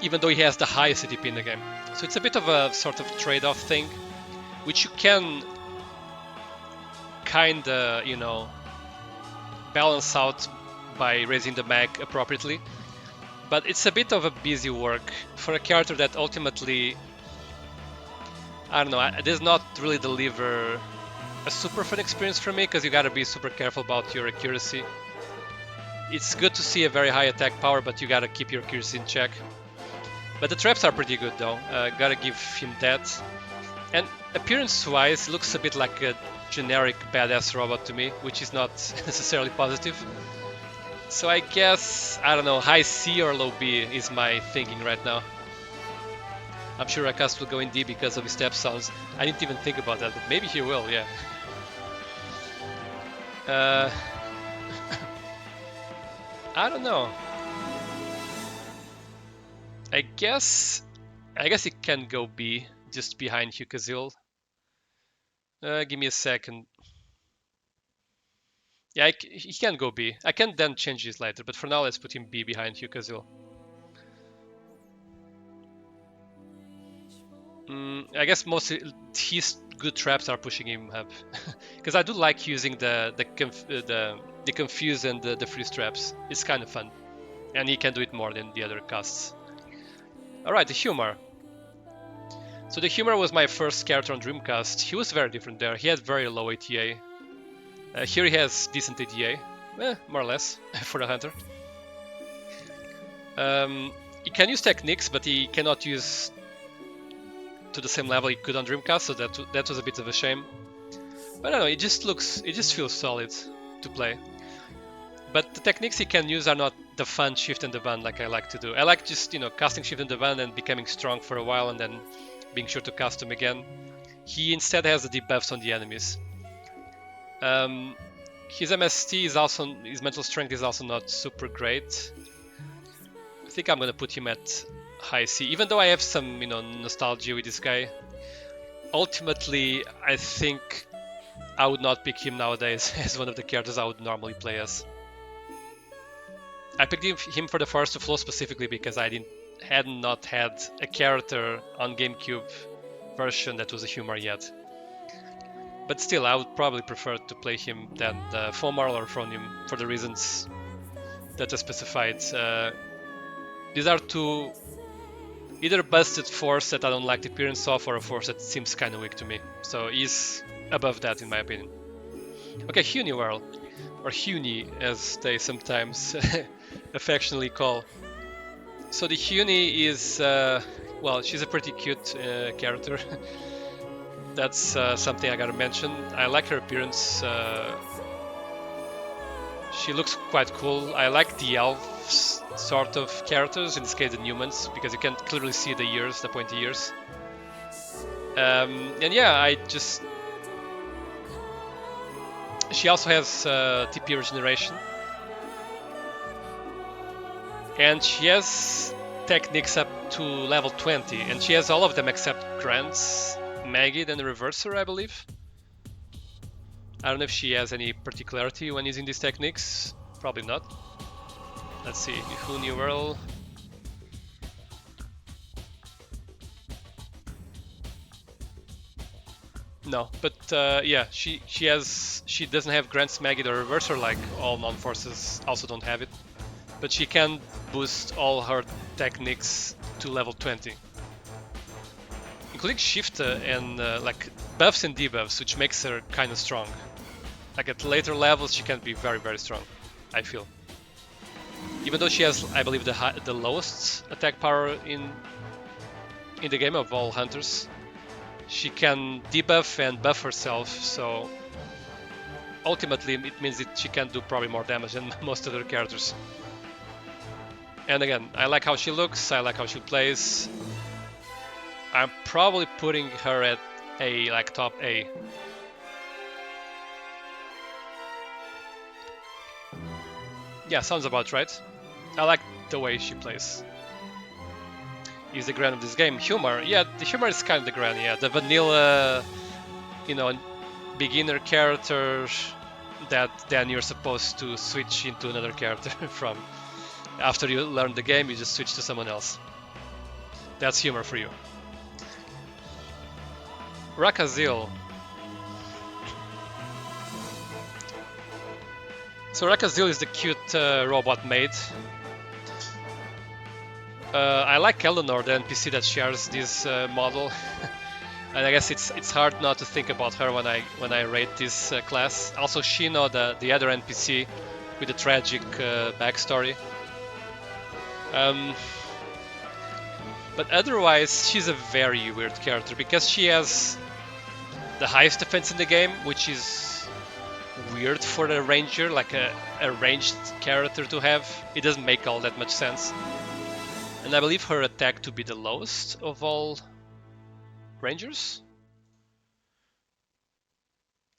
even though he has the highest ATP in the game. So it's a bit of a sort of trade-off thing, which you can kinda, balance out by raising the mag appropriately. But it's a bit of a busy work for a character that ultimately, I don't know, does not really deliver a super fun experience for me, because you gotta be super careful about your accuracy. It's good to see a very high attack power, but you gotta keep your accuracy in check. But the traps are pretty good though, gotta give him that. And appearance-wise, looks a bit like a generic badass robot to me, which is not necessarily positive. So I guess, I don't know, high C or low B is my thinking right now. I'm sure Rakas will go in D because of his step sounds. I didn't even think about that, but maybe he will, yeah. I don't know. I guess it can go B, just behind Hukazil. Give me a second. Yeah, he can go B. I can then change this later, but for now let's put him B behind Hukazil. I guess mostly his good traps are pushing him up, because I do like using the confuse and the freeze traps. It's kind of fun, and he can do it more than the other casts. All right, the humor. So the humor was my first character on Dreamcast. He was very different there. He had very low ATA. Here he has decent ATA, more or less, for the hunter. He can use techniques, but he cannot use to the same level he could on Dreamcast, so that was a bit of a shame. But I don't know, it just feels solid to play. But the techniques he can use are not the fun shift and the ban like I like to do. I like just, casting shift and the ban and becoming strong for a while and then being sure to cast him again. He instead has the debuffs on the enemies. His MST is also, his mental strength is also not super great. I think I'm gonna put him at high C, even though I have some, nostalgia with this guy. Ultimately, I think I would not pick him nowadays as one of the characters I would normally play as. I picked him for the Forest of Flow specifically because I had not had a character on GameCube version that was a humor yet. But still, I would probably prefer to play him than the Fomar or Fronium for the reasons that are specified. These are two either busted force that I don't like the appearance of, or a force that seems kind of weak to me. So he's above that in my opinion. Okay, Huniwhirl, or Huni as they sometimes affectionately call. So the Huni is, well, she's a pretty cute character. That's something I gotta mention. I like her appearance. She looks quite cool. I like the elves sort of characters, in this case the Newmans, because you can clearly see the ears, the pointy ears. And yeah, she also has TP regeneration. And she has techniques up to level 20, and she has all of them except Grants, Magid, and the Reverser, I believe. I don't know if she has any particularity when using these techniques. Probably not. Let's see, Huniwhirl. No, but yeah, she doesn't have Grant's Magid or Reverser like all non-forces also don't have it. But she can boost all her techniques to level 20. Including shift and like buffs and debuffs, which makes her kind of strong. Like at later levels, she can be very, very strong, I feel. Even though she has, I believe, the lowest attack power in the game of all hunters, she can debuff and buff herself, so ultimately it means that she can do probably more damage than most other characters. And again, I like how she looks, I like how she plays. I'm probably putting her at A, like top A. Yeah, sounds about right. I like the way she plays. Is the Gran of this game. Humor, yeah, the humor is kind of the Gran, yeah. The vanilla, beginner character that then you're supposed to switch into another character from. After you learn the game, you just switch to someone else. That's humor for you. Rakazil. So Rakazil is the cute robot maid. I like Eleanor, the NPC that shares this model, and I guess it's hard not to think about her when I rate this class. Also Shino, the other NPC with a tragic backstory. But otherwise, she's a very weird character because she has the highest defense in the game, which is weird for a ranger, like a ranged character to have. It doesn't make all that much sense. And I believe her attack to be the lowest of all rangers.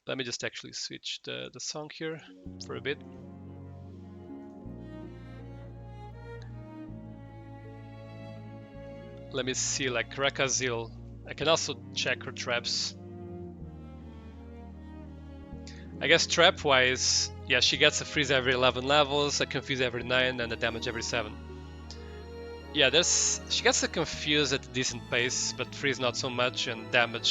Let me just actually switch the song here for a bit. Let me see, like Rakazil. I can also check her traps. I guess trap-wise, yeah, she gets a freeze every 11 levels, a confuse every 9, and a damage every 7. Yeah, she gets a confuse at a decent pace, but freeze not so much, and damage,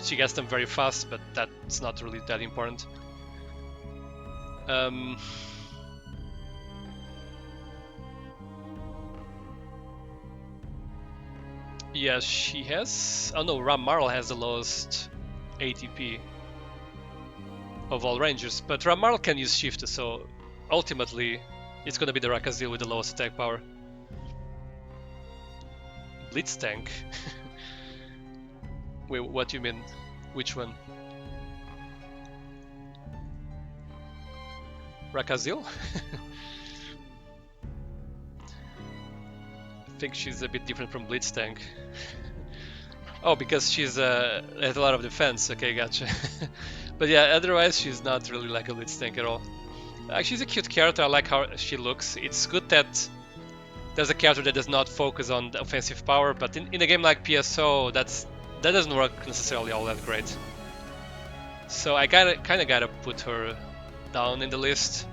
she gets them very fast, but that's not really that important. Yeah, she has... Oh no, RAmar has the lowest ATP of all rangers, but RAmar can use shift, so ultimately it's gonna be the Rakazil with the lowest attack power. Blitz tank? Wait, what do you mean? Which one? Rakazil? I think she's a bit different from Blitz tank. Oh, because she's has a lot of defense. Okay, gotcha. But yeah, otherwise she's not really like a Blitz tank at all. She's a cute character. I like how she looks. It's good that there's a character that does not focus on the offensive power, but in a game like PSO, that doesn't work necessarily all that great. So I kind of gotta put her down in the list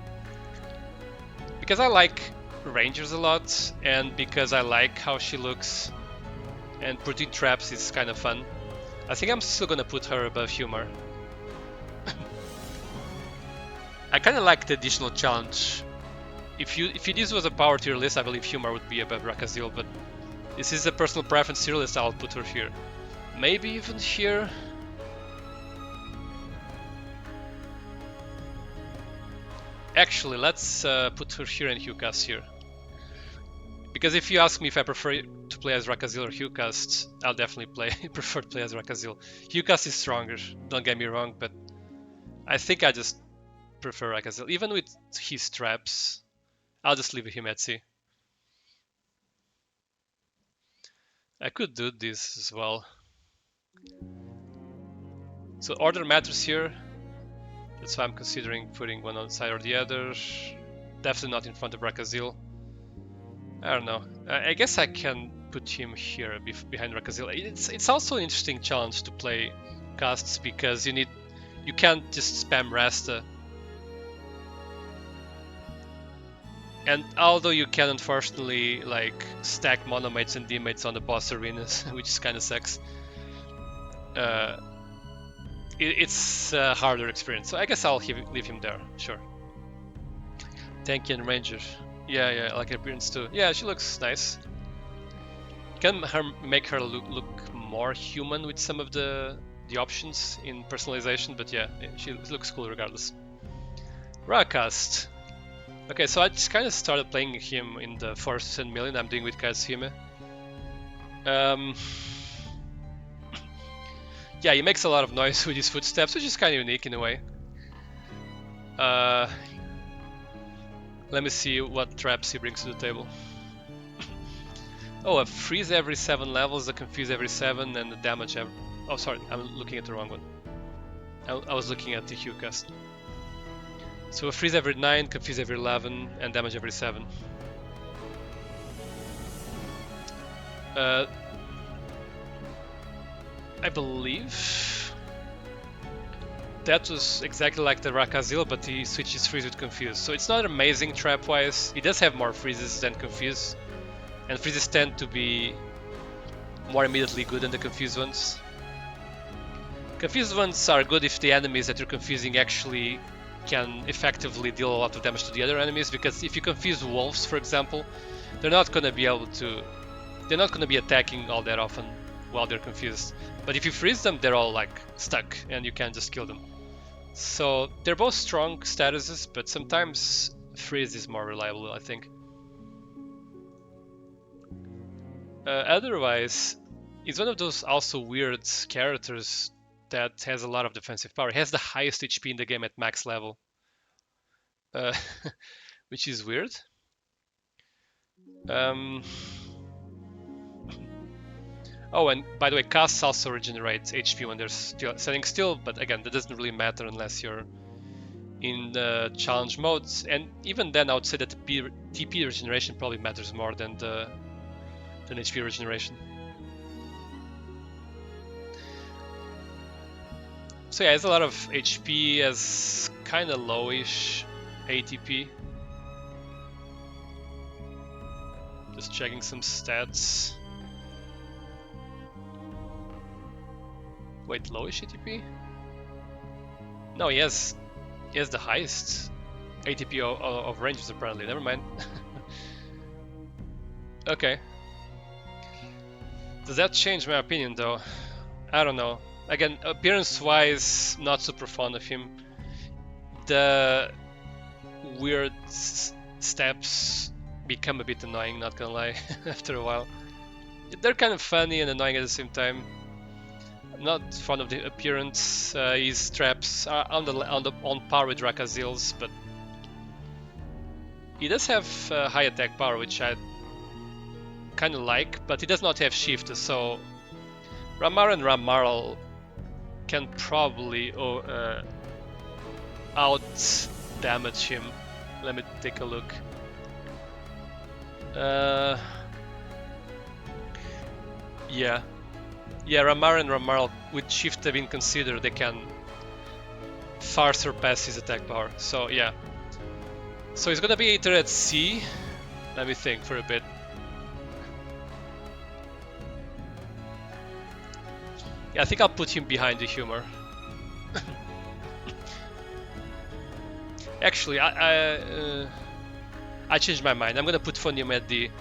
because I like Rangers a lot, and because I like how she looks, and putting traps is kind of fun. I think I'm still gonna put her above Humor. I kind of like the additional challenge. If this was a power tier list, I believe Humor would be above Rakazil, but this is a personal preference tier list. I'll put her here. Maybe even here. Actually, let's put her here and Hucast here. Because if you ask me if I prefer to play as Rakazil or Hucast, I'll definitely prefer to play as Rakazil. Hucast is stronger, don't get me wrong, but I think I just prefer Rakazil. Even with his traps, I'll just leave him at C. I could do this as well. So order matters here. That's why I'm considering putting one on the side or the other. Definitely not in front of Rakazil. I don't know. I guess I can put him here behind Rakazil. It's also an interesting challenge to play casts because you can't just spam Rasta. And although you can unfortunately like stack monomates and D-mates on the boss arenas, which kind of sucks, it's a harder experience. So I guess I'll leave him there, sure. Tanky and Ranger. Yeah, I like her appearance too. Yeah, she looks nice. Can make her look more human with some of the options in personalization, but yeah, she looks cool regardless. Rakast. Okay, so I just kind of started playing him in the first 10 million I'm doing with Kazuhime. Yeah, he makes a lot of noise with his footsteps, which is kind of unique in a way. Let me see what traps he brings to the table. Oh, a freeze every 7 levels, a confuse every 7, and a damage every... Oh, sorry, I'm looking at the wrong one. I was looking at the Hucast. So a freeze every 9, confuse every 11, and damage every 7. I believe that was exactly like the Rakazil, but he switches freeze with confuse. So it's not amazing trap-wise. He does have more freezes than confuse, and freezes tend to be more immediately good than the confused ones. Confused ones are good if the enemies that you're confusing actually can effectively deal a lot of damage to the other enemies, because if you confuse wolves, for example, they're not going to be attacking all that often while they're confused. But if you freeze them, they're all like stuck and you can just kill them. So they're both strong statuses, but sometimes freeze is more reliable, I think. Otherwise, it's one of those also weird characters that has a lot of defensive power. He has the highest HP in the game at max level, which is weird. Oh, and by the way, casts also regenerate HP when they're still standing still, but again, that doesn't really matter unless you're in the challenge modes. And even then, I would say that the TP regeneration probably matters more than HP regeneration. So yeah, it's a lot of HP as kind of lowish ATP. Just checking some stats. Wait, lowish ATP? No, he has the highest ATP of ranges apparently. Never mind. Okay. Does that change my opinion though? I don't know. Again, appearance-wise, not super fond of him. The weird steps become a bit annoying, not gonna lie, after a while. They're kind of funny and annoying at the same time. I'm not fond of the appearance. His traps are on par with Rakazil's, but he does have high attack power, which I kind of like, but he does not have shift, so RAmar and RAmar can probably out damage him. Let me take a look. Yeah, RAmar and RAmar with shift have been considered, they can far surpass his attack power. So yeah, so he's gonna be either at C. Let me think for a bit. Yeah, I think I'll put him behind the humor. Actually, I changed my mind. I'm gonna put Phonium at D.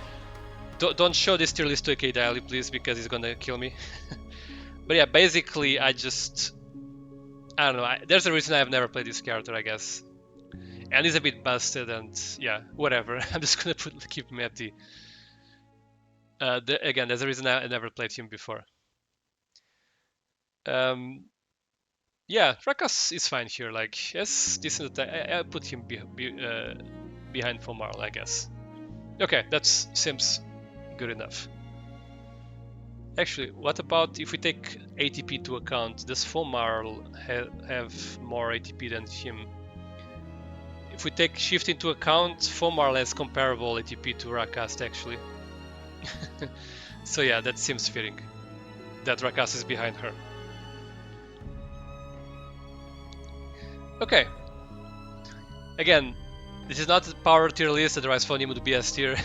Don't show this tier list to AK Daily, please, because he's gonna kill me. But yeah, basically, I don't know. There's a reason I've never played this character, I guess. And he's a bit busted, and yeah, whatever. I'm just gonna keep him at D. Again, there's a reason I never played him before. Yeah, Rakas is fine here. Like, yes, decent attack. I put him behind Fomarl, I guess. Okay, that seems good enough. Actually, what about if we take ATP to account? Does Fomarl have more ATP than him? If we take shift into account, Fomarl has comparable ATP to Rakas, actually. So yeah, that seems fitting. That Rakas is behind her. Okay. Again, this is not a power tier list, otherwise Phonium would be S tier.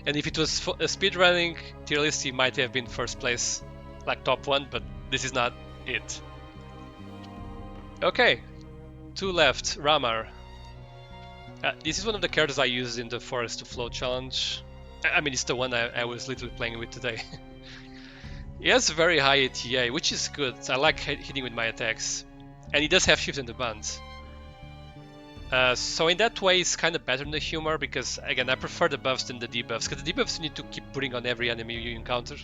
And if it was a speedrunning tier list, he might have been first place, like top 1, but this is not it. Okay, 2 left, RAmar. This is one of the characters I used in the Forest to Flow challenge. I mean, it's the one I was literally playing with today. He has very high ATA, which is good. I like hitting with my attacks. And he does have shift in the buns. So in that way, it's kind of better than the humor, because again, I prefer the buffs than the debuffs, because the debuffs you need to keep putting on every enemy you encounter.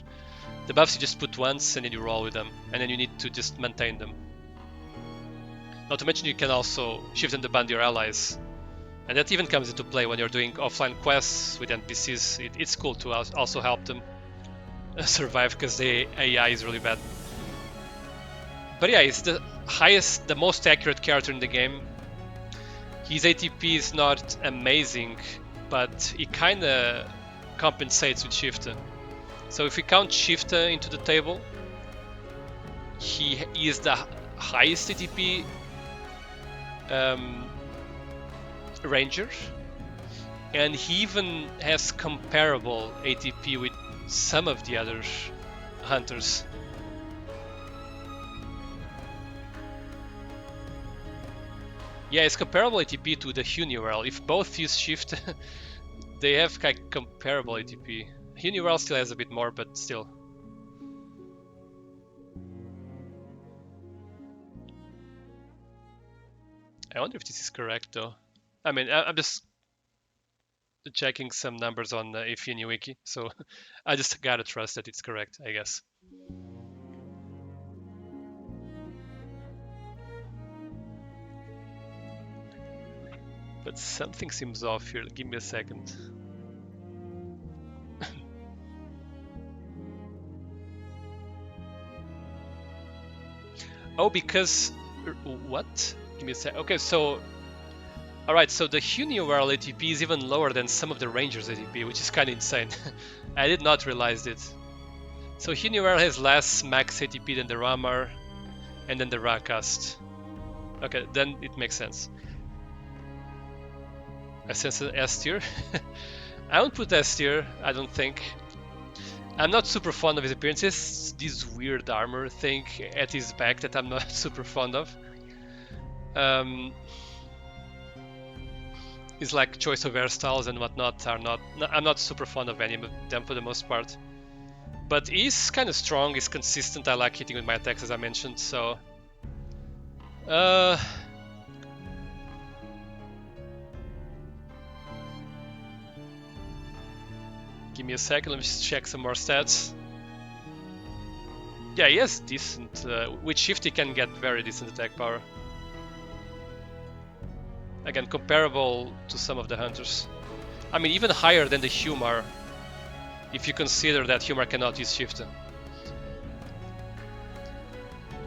The buffs you just put once and then you roll with them, and then you need to just maintain them. Not to mention you can also shift in the band your allies, and that even comes into play when you're doing offline quests with NPCs. It's cool to also help them survive, because the AI is really bad. But yeah, it's the highest, the most accurate character in the game. His ATP is not amazing, but he kinda compensates with Shifter. So if we count Shifter into the table, he is the highest ATP ranger, and he even has comparable ATP with some of the other hunters. Yeah, it's comparable ATP to the Huniworld. If both use shift, they have kind of comparable ATP. Huniworld still has a bit more, but still. I wonder if this is correct though. I mean, I'm just checking some numbers on Ifini Wiki, so I just gotta trust that it's correct, I guess. But something seems off here. Give me a second. Oh, because... What? Give me a sec. Okay, so... Alright, so the Universal ATP is even lower than some of the Rangers ATP, which is kind of insane. I did not realize it. So Universal has less max ATP than the RAmar and then the Rakast. Okay, then it makes sense. I sense an S tier. I won't put S tier, I don't think. I'm not super fond of his appearances. This weird armor thing at his back that I'm not super fond of. His like choice of hairstyles and whatnot are not. I'm not super fond of any of them for the most part. But he's kind of strong. He's consistent. I like hitting with my attacks as I mentioned. So. Give me a second. Let me just check some more stats. Yeah, he has decent. With shift, he can get very decent attack power. Again, comparable to some of the hunters. I mean, even higher than the Humar, if you consider that Humar cannot use shift.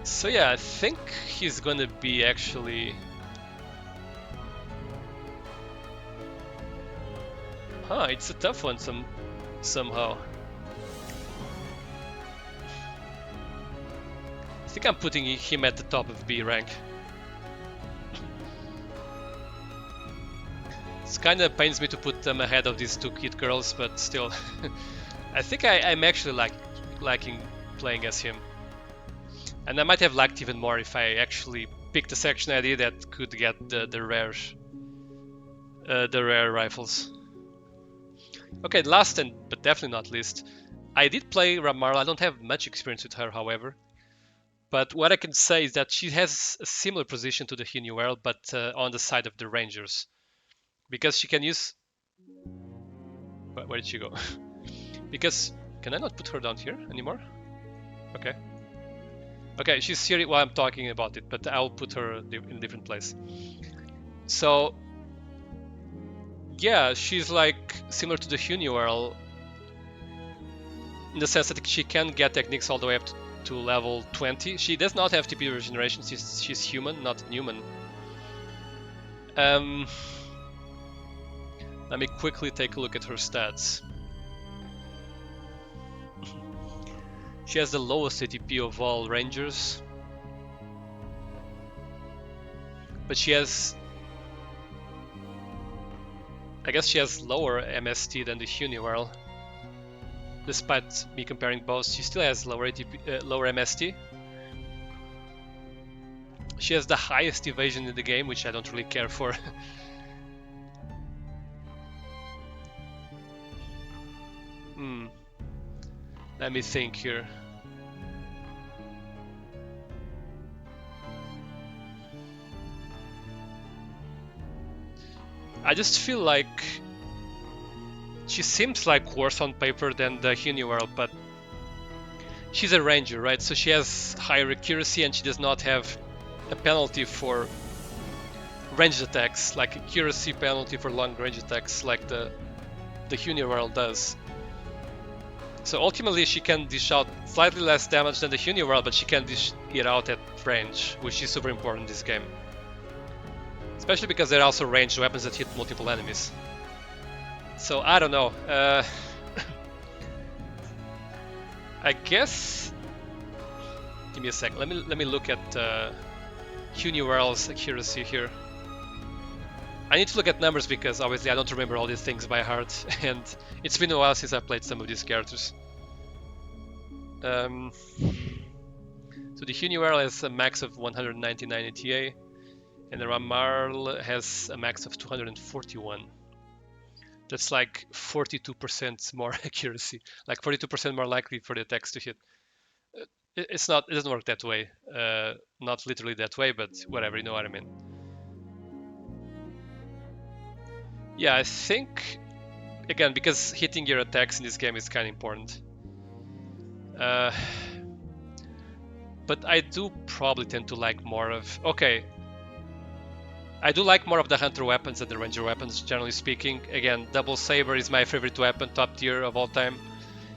So yeah, I think he's gonna be actually... Huh, it's a tough one somehow. I think I'm putting him at the top of B rank. It kind of pains me to put them ahead of these two kid girls, but still. I think I'm actually liking playing as him. And I might have liked even more if I actually picked a section ID that could get the rare rifles. Okay, last but definitely not least, I did play RAmar. I don't have much experience with her, however. But what I can say is that she has a similar position to the Hunuel, but on the side of the Rangers. Because she can use... Where did she go? Because... Can I not put her down here anymore? Okay. Okay, she's here while I'm talking about it, but I'll put her in a different place. So... Yeah, she's like similar to the Hunuel in the sense that she can get techniques all the way up to level 20. She does not have TP regeneration, she's human, not Newman. Let me quickly take a look at her stats. She has the lowest ATP of all Rangers. But she has... I guess she has lower MST than the Hunuel. Despite me comparing both, she still has lower ATP, lower MST. She has the highest evasion in the game, which I don't really care for. Let me think here. I just feel like she seems like worse on paper than the Hunuel, but she's a ranger, right? So she has higher accuracy and she does not have a penalty for ranged attacks, like accuracy penalty for long range attacks like the Hunuel does. So ultimately she can dish out slightly less damage than the Hunuel, but she can dish it out at range, which is super important in this game. Especially because there are also ranged weapons that hit multiple enemies. So I don't know. I guess. Give me a sec. Let me look at Hunuel's accuracy here. I need to look at numbers because obviously I don't remember all these things by heart, and it's been a while since I played some of these characters. So the Hunuel has a max of 199 ATA, and the RAmar has a max of 241. That's like 42% more accuracy, like 42% more likely for the attacks to hit. It doesn't work that way. Not literally that way, but whatever, you know what I mean. Yeah, I think, again, because hitting your attacks in this game is kind of important. But I do probably tend to like more of... Okay. I do like more of the hunter weapons than the ranger weapons, generally speaking. Again, double saber is my favorite weapon, top tier of all time.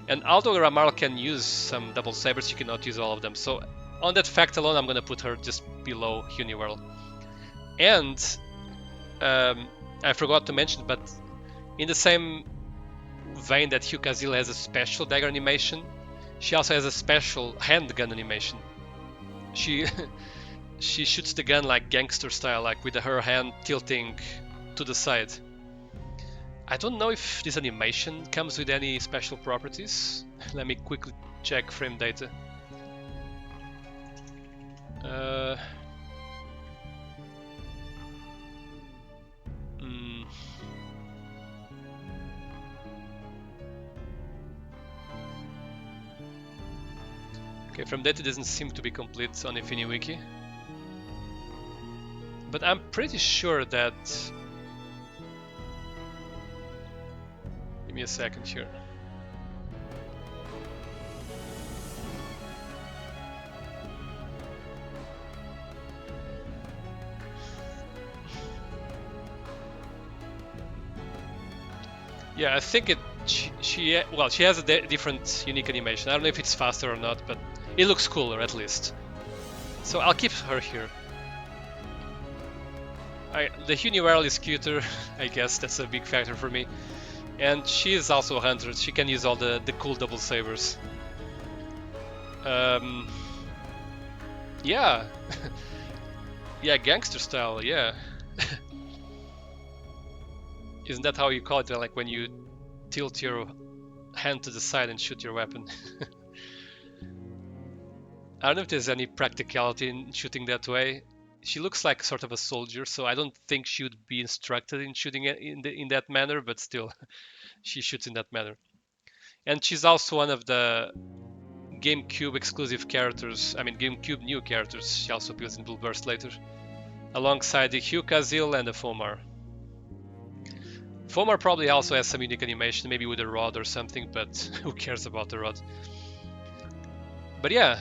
And although RAmar can use some double sabers, you cannot use all of them. So on that fact alone, I'm gonna put her just below Uniwhirl. And I forgot to mention, but in the same vein that Hyukazil has a special dagger animation, she also has a special handgun animation. She she shoots the gun like gangster style, like with her hand tilting to the side. I don't know if this animation comes with any special properties. Let me quickly check frame data. Okay, frame data doesn't seem to be complete on InfiniWiki. But I'm pretty sure that... Give me a second here. Yeah, I think she has a different unique animation. I don't know if it's faster or not, but it looks cooler at least. So I'll keep her here. The Uniwhirl is cuter, I guess that's a big factor for me. And she is also a hunter, she can use all the cool double sabers. Yeah. Yeah, gangster style, yeah. Isn't that how you call it? Like when you tilt your hand to the side and shoot your weapon. I don't know if there's any practicality in shooting that way. She looks like sort of a soldier, so I don't think she would be instructed in shooting it in that manner, but still, she shoots in that manner. And she's also one of the GameCube exclusive characters, I mean GameCube new characters. She also appears in Blue Burst later, alongside the Hyukazil and the Fomar. Fomar probably also has some unique animation, maybe with a rod or something, but who cares about the rod? But yeah,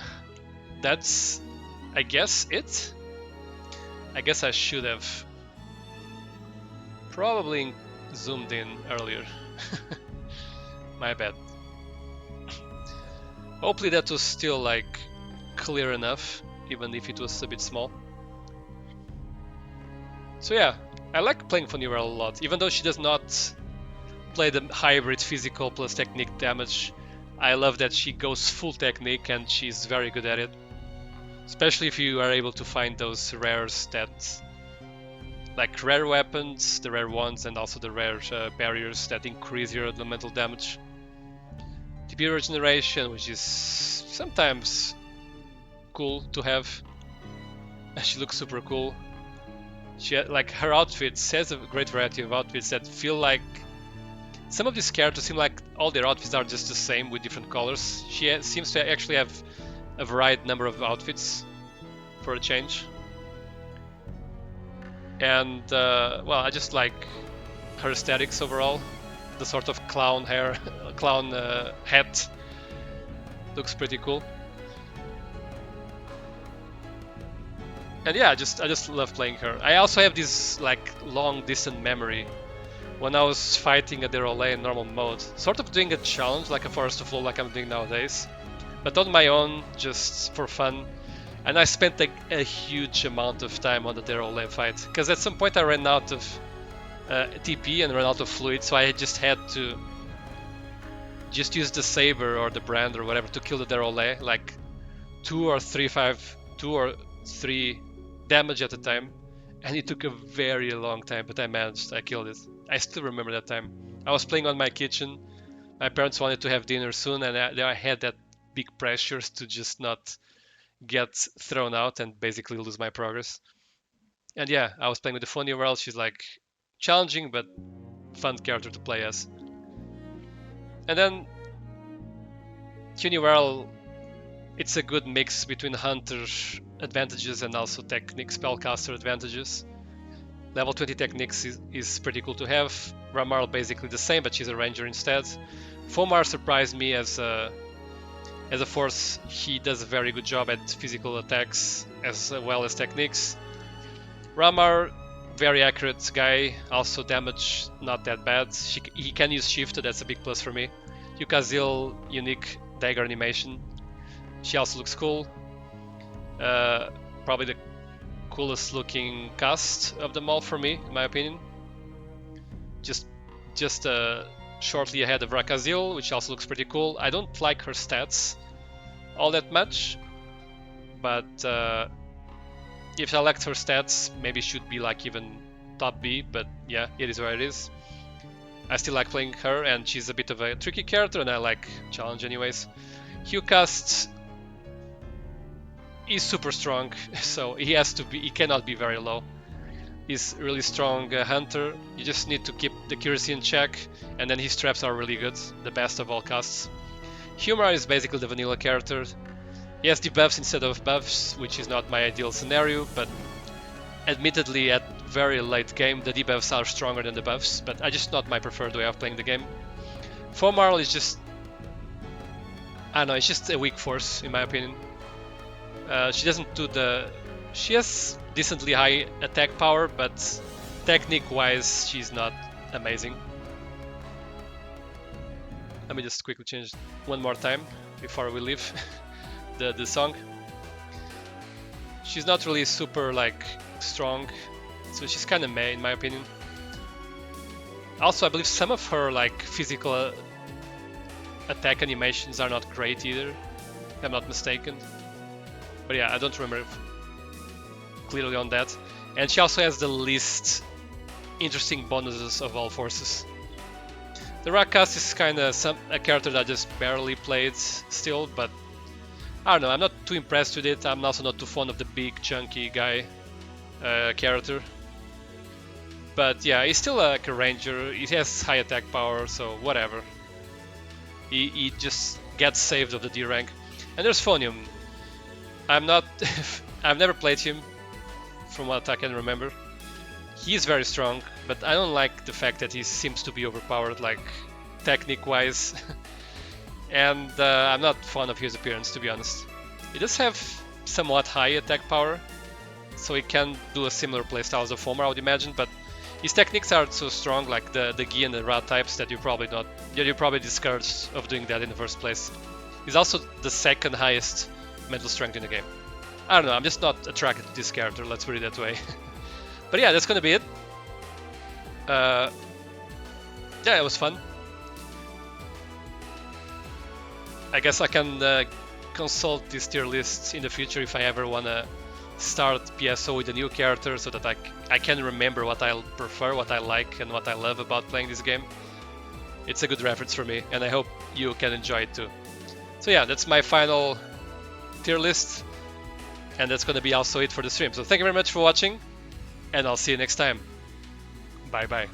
that's, I guess, it. I guess I should have probably zoomed in earlier. My bad. Hopefully that was still like clear enough, even if it was a bit small. So yeah, I like playing Uniwhirl a lot, even though she does not play the hybrid physical plus technique damage. I love that she goes full technique and she's very good at it. Especially if you are able to find those rares that, like rare weapons, the rare ones, and also the rare barriers that increase your elemental damage. TP regeneration, which is sometimes cool to have. She looks super cool. She like her outfits has a great variety of outfits that feel like some of these characters seem like all their outfits are just the same with different colors. She seems to actually have a varied number of outfits for a change. And well, I just like her aesthetics overall. The sort of clown hair, clown hat looks pretty cool. And yeah, I just love playing her. I also have this like long distant memory when I was fighting a Derole in normal mode, sort of doing a challenge like a Forest of Flow like I'm doing nowadays, but on my own, just for fun. And I spent a huge amount of time on the Derole fight, because at some point I ran out of TP and ran out of fluid, so I just had to just use the saber or the brand or whatever to kill the Derole, like 2 or 3 damage at a time, and it took a very long time, but I managed. I killed it. I still remember that time. I was playing on my kitchen. My parents wanted to have dinner soon, and I had that big pressure to just not get thrown out and basically lose my progress. And yeah, I was playing with the Uniwhirl. She's like challenging but fun character to play as. And then Uniwhirl, it's a good mix between hunter advantages and also technique spellcaster advantages. Level 20 techniques is pretty cool to have. RAmar basically the same, but she's a ranger instead. Fomar surprised me as a force. He does a very good job at physical attacks as well as techniques. RAmar, very accurate guy, also damage not that bad. He can use shift, that's a big plus for me. Hyukazil, unique dagger animation. She also looks cool. Probably the coolest looking cast of them all for me, in my opinion. Just shortly ahead of Rakazil, which also looks pretty cool. I don't like her stats all that much, but if I liked her stats, maybe should be like even top B, but yeah, it is what it is. I still like playing her, and she's a bit of a tricky character, and I like challenge anyways. Hucast is super strong, so he cannot be very low. He's really strong hunter. You just need to keep the accuracy in check, and then his traps are really good, the best of all casts. RAmar is basically the vanilla character. He has debuffs instead of buffs, which is not my ideal scenario, but admittedly at very late game the debuffs are stronger than the buffs, but I just not my preferred way of playing the game. RAmar is just, I don't know, it's just a weak force in my opinion. She doesn't do the... She has decently high attack power, but technique-wise she's not amazing. Let me just quickly change one more time before we leave the song. She's not really super like strong, so she's kind of meh in my opinion. Also, I believe some of her like physical attack animations are not great either, if I'm not mistaken. But yeah, I don't remember clearly on that. And she also has the least interesting bonuses of all forces. The Rakas is kind of a character that I just barely played still, but I don't know, I'm not too impressed with it. I'm also not too fond of the big chunky guy character. But yeah, he's still like a ranger, he has high attack power, so whatever. He just gets saved of the D rank. And there's Phonium. I've never played him from what I can remember. He's very strong, but I don't like the fact that he seems to be overpowered, like technique wise. And I'm not fond of his appearance, to be honest. He does have somewhat high attack power, so he can do a similar playstyle as a RAmar, I would imagine, but his techniques are so strong, like the Gi and the Ra types, that you're probably discouraged of doing that in the first place. He's also the second highest mental strength in the game. I don't know, I'm just not attracted to this character, let's put it that way. But yeah, that's gonna be it. Yeah, it was fun. I guess I can consult this tier list in the future if I ever wanna start PSO with a new character, so that I can remember what I prefer, what I like, and what I love about playing this game. It's a good reference for me, and I hope you can enjoy it too. So yeah, that's my final tier list, and that's gonna be also it for the stream. So thank you very much for watching, and I'll see you next time. Bye bye.